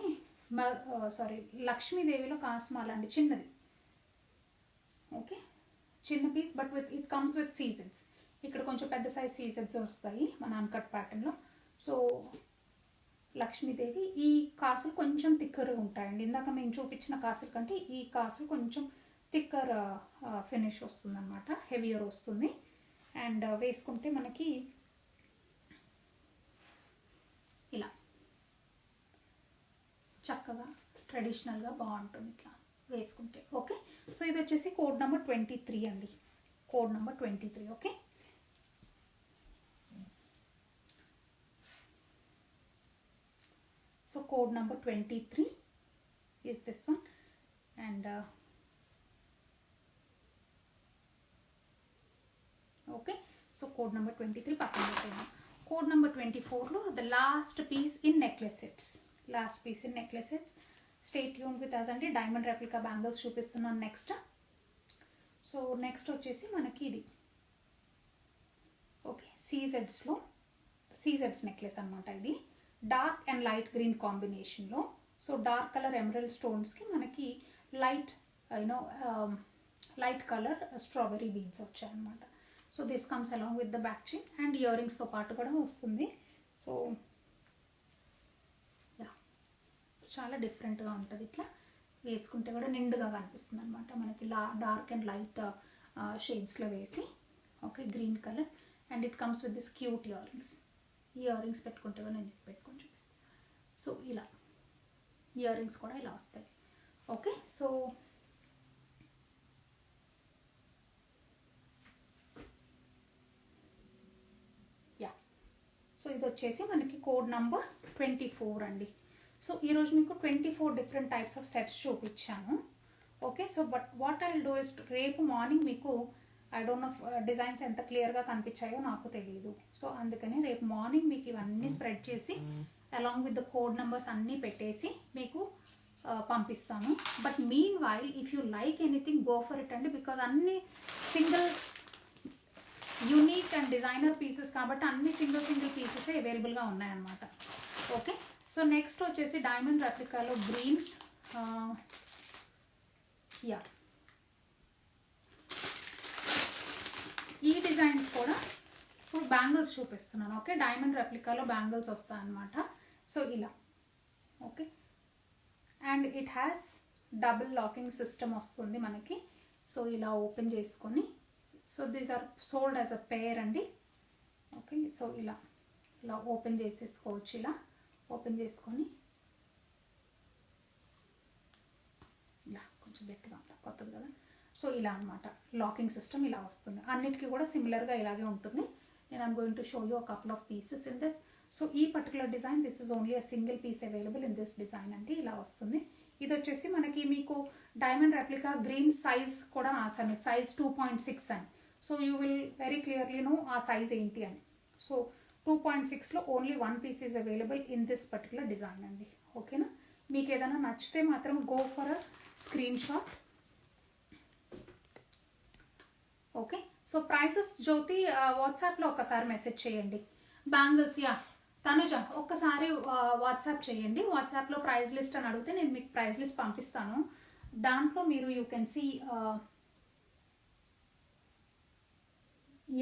లక్ష్మీదేవిలో కాసుమాల అండి, చిన్నది. ఓకే, చిన్న piece but it comes with seasons. ఇక్కడ కొంచెం పెద్ద సైజ్ సీజన్స్ వస్తాయి మన అన్కట్ ప్యాటర్న్లో. సో లక్ష్మీదేవి, ఈ కాసులు కొంచెం థిక్కర్గా ఉంటాయండి. ఇందాక మేము చూపించిన కాసుల కంటే ఈ కాసులు కొంచెం థిక్కర్ ఫినిష్ వస్తుంది అనమాట, హెవియర్ వస్తుంది. అండ్ వేసుకుంటే మనకి ఇలా చక్కగా ట్రెడిషనల్గా బాగుంటుంది ఇట్లా వేసుకుంటే. ఓకే, సో ఇది వచ్చేసి కోడ్ నెంబర్ 23 అండి. Code number 23. Okay, so code number 23 is this one. And okay, so code number 23 పక్కన పెట్టాను. కోడ్ నెంబర్ 24లో the last piece in necklace sets. Stay tuned with us అండి. డైమండ్ రెప్లికా బ్యాంగిల్స్ చూపిస్తున్నాను next. So next వచ్చేసి మనకి ఇది okay సీజెడ్స్ necklace అనమాట. ఇది డార్క్ అండ్ లైట్ గ్రీన్ కాంబినేషన్లో. సో డార్క్ కలర్ ఎమరల్డ్ స్టోన్స్కి మనకి లైట్ కలర్ స్ట్రాబెరీ బీడ్స్ వచ్చాయన్నమాట. So this comes along with the back chain and ear రింగ్స్తో పాటు కూడా వస్తుంది. సో చాలా డిఫరెంట్గా ఉంటుంది. ఇట్లా వేసుకుంటే కూడా నిండుగా కనిపిస్తుంది అనమాట మనకి. డార్క్ అండ్ లైట్ షేడ్స్లో వేసి. Okay, green colour. And it comes with this cute ear rings పెట్టుకుంటే కూడా నేను పెట్టుకొని చూపిస్తాను. సో ఇలా ఇయర్ రింగ్స్ కూడా ఇలా వస్తాయి. ఓకే, సో సో ఇది వచ్చేసి మనకి కోడ్ నంబర్ 24 అండి. సో ఈరోజు మీకు 24 డిఫరెంట్ టైప్స్ ఆఫ్ సెట్స్ చూపించాను. Okay, so but what I will do is రేపు మార్నింగ్ మీకు ఐ డోంట్ నో డిజైన్స్ ఎంత క్లియర్గా కనిపించాయో నాకు తెలియదు. సో అందుకని రేపు మార్నింగ్ మీకు ఇవన్నీ స్ప్రెడ్ చేసి along with the code numbers అన్నీ పెట్టేసి మీకు పంపిస్తాను. But mean while if you like anything go for it అండి. బికాజ్ అన్ని single unique and designer pieces కాబట్టి అన్ని సింగిల్ పీసెస్ అవైలబుల్గా ఉన్నాయన్నమాట. ఓకే, సో నెక్స్ట్ వచ్చేసి డైమండ్ రెప్లికాలో గ్రీన్ ఈ డిజైన్స్ కూడా ఇప్పుడు బ్యాంగిల్స్ చూపిస్తున్నాను. ఓకే, డైమండ్ రెప్లికాలో బ్యాంగిల్స్ వస్తాయన్నమాట. సో ఇలా. Okay, and it has double locking system వస్తుంది మనకి. సో ఇలా ఓపెన్ చేసుకొని, so these are sold as a pair అండి. ఓకే, సో ఇలా ఓపెన్ చేసేసుకోవచ్చు. ఇలా ఓపెన్ చేసుకొని ఇలా కొంచెం గట్టిగా ఉంటుంది, కొత్తది కదా. సో ఇలా అనమాట లాకింగ్ సిస్టమ్ ఇలా వస్తుంది. అన్నిటికీ కూడా సిమిలర్గా ఇలాగే ఉంటుంది. నేను I'm going to show you a couple of pieces in this. So ఈ particular design this is only a single piece available in this design అండి. ఇలా వస్తుంది. ఇది వచ్చేసి మనకి మీకు డైమండ్ రెప్లికా గ్రీన్ సైజ్ కూడా రాశాను, సైజ్ 2.6 అని. So you will very clearly know ఆ సైజ్ ఏంటి అని. సో 2.6లో only 1 piece is available in this particular design అండి. ఓకేనా, మీకు ఏదైనా నచ్చితే మాత్రం go for a screenshot. Okay, so prices Jyothi వాట్సాప్లో ఒకసారి మెసేజ్ చేయండి. బ్యాంగిల్స్ యా తనుజ ఒక్కసారి వాట్సాప్ చేయండి. వాట్సాప్లో ప్రైస్ లిస్ట్ అని అడిగితే నేను మీకు ప్రైస్ లిస్ట్ పంపిస్తాను. దాంట్లో మీరు you can see.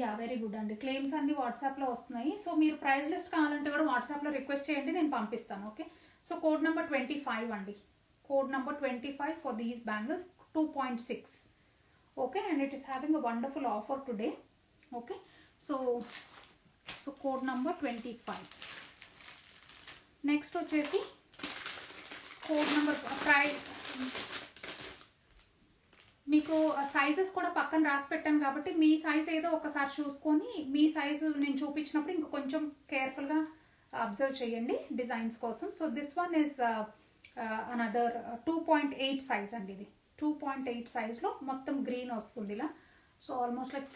Yeah very good అండి, క్లెయిమ్స్ అన్ని వాట్సాప్లో వస్తున్నాయి. సో మీరు ప్రైస్ లిస్ట్ కావాలంటే కూడా వాట్సాప్లో రిక్వెస్ట్ చేయండి, నేను పంపిస్తాను. ఓకే, సో కోడ్ నెంబర్ 25 అండి, code number 25 for these bangles 2.6. okay, and it is having a wonderful offer today. Okay, so code number 25. next వచ్చేసి కోడ్ నెంబర్ ప్రైస్ మీకు సైజెస్ కూడా పక్కన రాసి పెట్టాను కాబట్టి మీ సైజ్ ఏదో ఒకసారి చూసుకొని మీ సైజు నేను చూపించినప్పుడు ఇంకా కొంచెం కేర్ఫుల్గా అబ్జర్వ్ చేయండి డిజైన్స్ కోసం. So this one is another 2.8 size అండి. ఇది 2.8 సైజ్లో మొత్తం గ్రీన్ వస్తుంది ఇలా. So almost like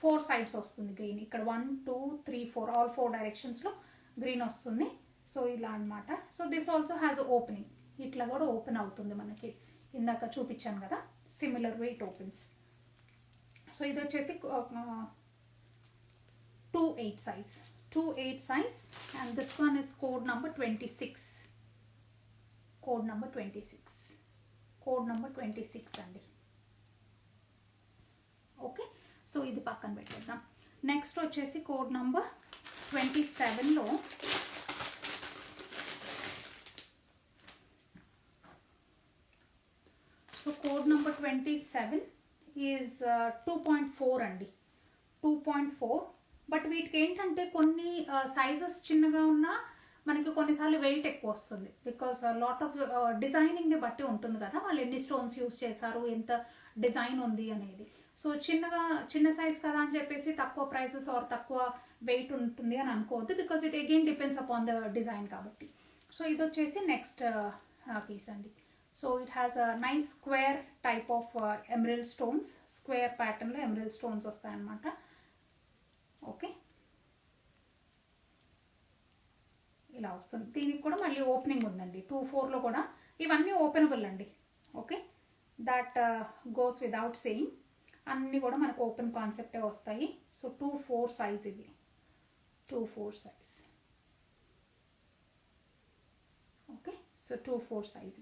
four sides వస్తుంది గ్రీన్. ఇక్కడ 1 2 3 4 ఆల్ 4 డైరెక్షన్స్లో గ్రీన్ వస్తుంది. సో ఇలా అనమాట. So this also has opening, ఇట్లా కూడా ఓపెన్ అవుతుంది మనకి. ఇందాక చూపించాను కదా, similar way it opens. So ఇది వచ్చేసి 2.8 size, 2.8 size. And this one is code number 26, code number 26, code number 26 అండి. ఓకే, సో ఇది పక్కన పెట్టేద్దాం. నెక్స్ట్ వచ్చేసి కోడ్ నెంబర్ 27లో సో కోడ్ నెంబర్ 27 ఈజ్ 2.4 అండి, 2.4. బట్ వీటికి ఏంటంటే కొన్ని సైజెస్ చిన్నగా ఉన్నా మనకి కొన్నిసార్లు వెయిట్ ఎక్కువ వస్తుంది. బికాస్ లాట్ ఆఫ్ డిజైనింగ్ని బట్టి ఉంటుంది కదా, వాళ్ళు ఎన్ని స్టోన్స్ యూజ్ చేశారు, ఎంత డిజైన్ ఉంది అనేది. సో చిన్న సైజ్ కదా అని చెప్పేసి తక్కువ ప్రైసెస్ ఆర్ తక్కువ వెయిట్ ఉంటుంది అని అనుకోవద్దు, because it again depends upon the design కాబట్టి. సో ఇది వచ్చేసి నెక్స్ట్ పీస్ అండి. So it has a nice square type of emerald stones, square ప్యాటర్న్లో ఎమరల్డ్ స్టోన్స్ వస్తాయన్నమాట. ఓకే, ఇలా వస్తుంది. దీనికి కూడా మళ్ళీ ఓపెనింగ్ ఉందండి 2.4లో కూడా. ఇవన్నీ ఓపెనబుల్ అండి. Okay, that goes without saying. అన్నీ కూడా మనకు ఓపెన్ కాన్సెప్టే వస్తాయి. సో 2.4 సైజ్ ఇది, 2.4 size. Okay, so 2.4 size.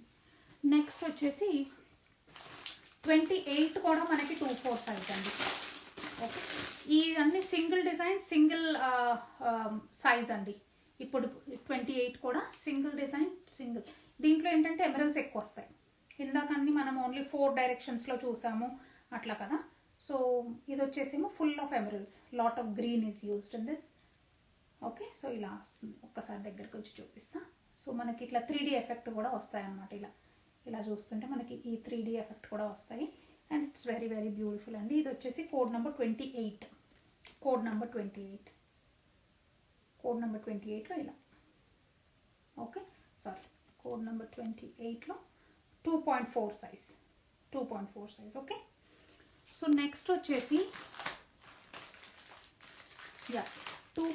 Next వచ్చేసి 28 కూడా మనకి 2.4 సైజ్ అండి. ఓకే, ఇవన్నీ సింగిల్ డిజైన్ సింగిల్ సైజ్ అండి. ఇప్పుడు 28 కూడా సింగిల్ డిజైన్ సింగిల్. దీంట్లో ఏంటంటే ఎమరల్స్ ఎక్కువ వస్తాయి. ఇందాకన్నీ మనం ఓన్లీ 4 డైరెక్షన్స్లో చూసాము అట్లా కదా. సో ఇది వచ్చేసేమో full of emeralds, lot of green is used in this. Okay, so ఇలా వస్తుంది. ఒక్కసారి దగ్గరికి వచ్చి చూపిస్తా. సో మనకి ఇట్లా 3D ఎఫెక్ట్ కూడా వస్తాయి అన్నమాట. ఇలా చూస్తుంటే మనకి ఈ 3D ఎఫెక్ట్ కూడా వస్తాయి. And it's very very beautiful అండి. ఇది వచ్చేసి code number 28, code number 28, code number 28లో ఇలా. ఓకే, సారీ, కోడ్ నెంబర్ 28లో 2.4 size, 2.4 size. Okay, so next వచ్చేసి యా 2.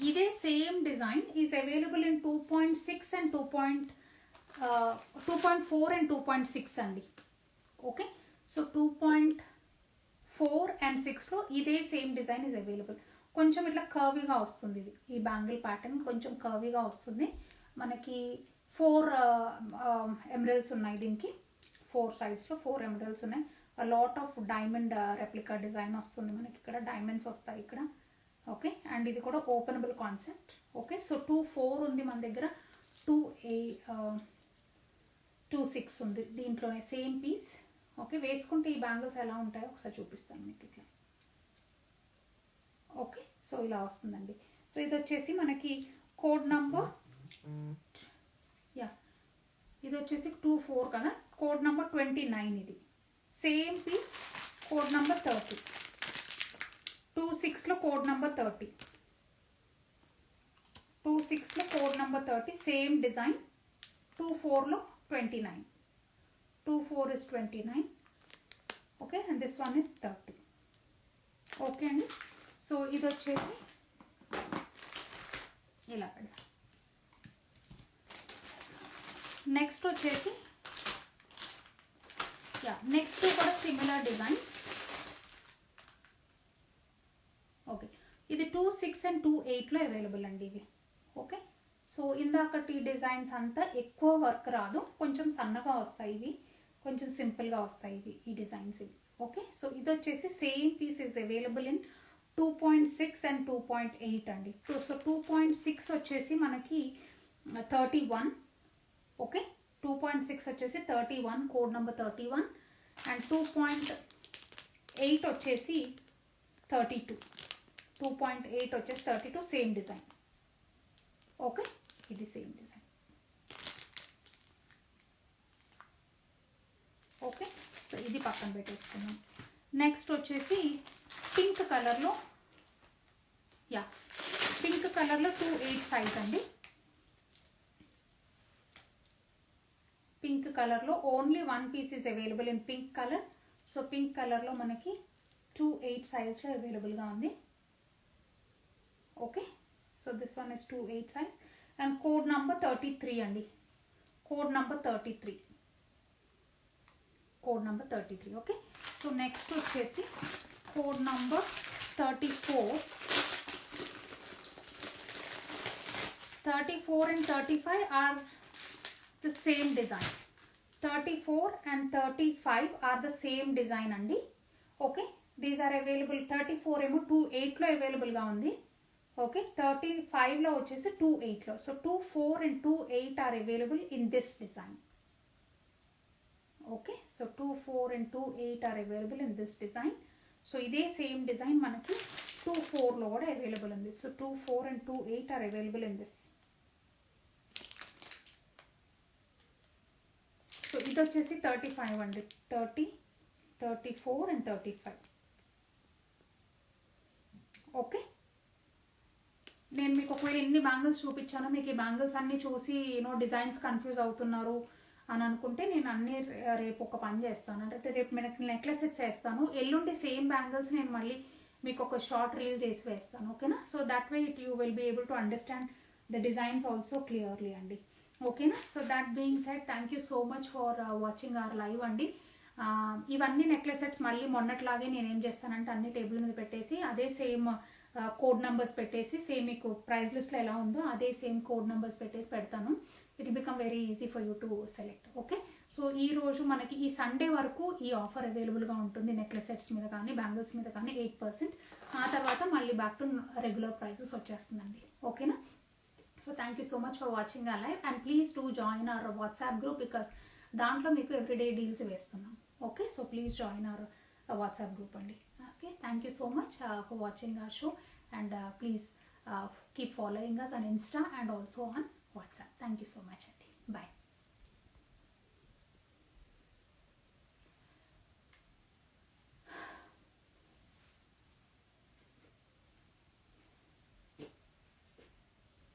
ఇదే same design is available in 2.6 and 2.4 and 2.6 అండి. ఓకే, సో 2.4 and 6లో ఇదే సేమ్ డిజైన్ ఈజ్ అవైలబుల్. కొంచెం ఇట్లా కర్వీగా వస్తుంది ఇది. ఈ బ్యాంగిల్ ప్యాటర్న్ కొంచెం కర్వీగా వస్తుంది. మనకి 4 ఎమరల్స్ ఉన్నాయి దీనికి. 4 సైడ్స్లో 4 ఎమరల్స్ ఉన్నాయి. Lot of diamond replica design వస్తుంది మనకి. ఇక్కడ డైమండ్స్ వస్తాయి ఇక్కడ. ఓకే, అండ్ ఇది కూడా ఓపెనబుల్ కాన్సెప్ట్. ఓకే, సో 2.4 ఉంది మన దగ్గర, 2.6 ఉంది దీంట్లోనే సేమ్ పీస్. ఓకే, వేసుకుంటే ఈ బ్యాంగిల్స్ ఎలా ఉంటాయో ఒకసారి చూపిస్తాను మీకు ఇట్లా. ఓకే, సో ఇలా వస్తుందండి. సో ఇది వచ్చేసి మనకి కోడ్ నంబర్ యా ఇది వచ్చేసి 2.4 కదా, కోడ్ నంబర్ 29. ఇది సేమ్ పీస్, కోడ్ నంబర్ 30. 2.6లో కోడ్ నంబర్ 30. 26లో కోడ్ నెంబర్ 30 సేమ్ డిజైన్. 24లో 29. 24 is 29. Okay, and this one is 30. Okay అండి. సో ఇది వచ్చేసి ఇలా పెడదాం. నెక్స్ట్ వచ్చేసి నెక్స్ట్ కూడా సిమిలర్ డిజైన్స్. ఓకే, ఇది 26 and 28లో అవైలబుల్ అండి ఇవి. ఓకే, సో ఇందాకటి డిజైన్స్ అంతా ఎక్కువ వర్క్ రాదు, కొంచెం సన్నగా వస్తాయి ఇవి, కొంచెం సింపుల్గా వస్తాయి ఇవి ఈ డిజైన్స్ ఇవి. ఓకే, సో ఇది వచ్చేసి same piece is available in 2.6 and 2.8 అండి. సో 2.6 వచ్చేసి మనకి 31. ఓకే, 2.6 వచ్చేసి 31, కోడ్ నెంబర్ 31. అండ్ 2.8 వచ్చేసి 32. 2.8 వచ్చేసి 32, సేమ్ డిజైన్. ఓకే, ఇది సేమ్ డిజైన్. ఓకే, సో ఇది పక్కన పెట్టేసుకున్నాం. నెక్స్ట్ వచ్చేసి పింక్ కలర్లో, పింక్ కలర్లో 2.8 సైజ్ అండి. పింక్ కలర్లో only one piece is available in pink colour. So pink కలర్లో మనకి 2.8 సైజ్లో అవైలబుల్గా ఉంది. Okay, so this one is 2.8 size and code number 33 అండి. Code number 33. Code number 33. Okay, so next వచ్చేసి code number 34. 34 and 35 are the same design. 34 and 35 are the same design అండి. Okay, these are available. 34 ఏమో 2.8లో అవైలబుల్గా ఉంది. Okay, 35లో వచ్చేసి 2.8లో. So 24 and 2.8 are available in this design. Okay, so 24 and 2.8 are available in this design. So ఇదే same design మనకి 24లో కూడా అవైలబుల్ ఉంది. So 24 and 2.8 are available in this. So ఇది వచ్చేసి 35 అండి. 30, 34 and 35. ఓకే, నేను మీకు ఒకవేళ ఎన్ని బ్యాంగిల్స్ చూపించానో మీకు ఈ బ్యాంగిల్స్ అన్నీ చూసి డిజైన్స్ కన్ఫ్యూజ్ అవుతున్నారు అని అనుకుంటే నేను అన్నీ రేపు ఒక పని చేస్తాను. అంటే రేపు మనకి నెక్లెస్ సెట్స్ వేస్తాను, ఎల్లుండి సేమ్ బ్యాంగిల్స్ నేను మళ్ళీ మీకు ఒక షార్ట్ రీల్ చేసి వేస్తాను. ఓకేనా, so that way you will be able to understand the designs also clearly అండి. ఓకేనా, so that being said thank you so much for watching our live అండి. ఇవన్నీ నెక్లెస్ సెట్స్ మళ్ళీ మొన్నట్లాగే నేను ఏం చేస్తానంటే అన్ని టేబుల్ మీద పెట్టేసి అదే సేమ్ కోడ్ నెంబర్స్ పెట్టేసి సేమ్ మీకు ప్రైస్ లిస్ట్లో ఎలా ఉందో అదే సేమ్ కోడ్ నెంబర్స్ పెట్టేసి పెడతాను. It will become very easy for you to select. Okay, so ఈ రోజు మనకి ఈ సండే వరకు ఈ ఆఫర్ అవైలబుల్గా ఉంటుంది నెక్లెస్ సెట్స్ మీద కానీ బ్యాంగిల్స్ మీద కానీ 8%. ఆ తర్వాత మళ్ళీ బ్యాక్ టు రెగ్యులర్ ప్రైసెస్ వచ్చేస్తుందండి. ఓకేనా, so thank you so much for watching our live and please do join our WhatsApp group because దాంట్లో మీకు ఎవ్రీడే డీల్స్ వేస్తున్నాం. Okay, so please join our WhatsApp group అండి. Okay, thank you so much for watching our show and please keep following us on Insta and also on WhatsApp. Thank you so much. Bye.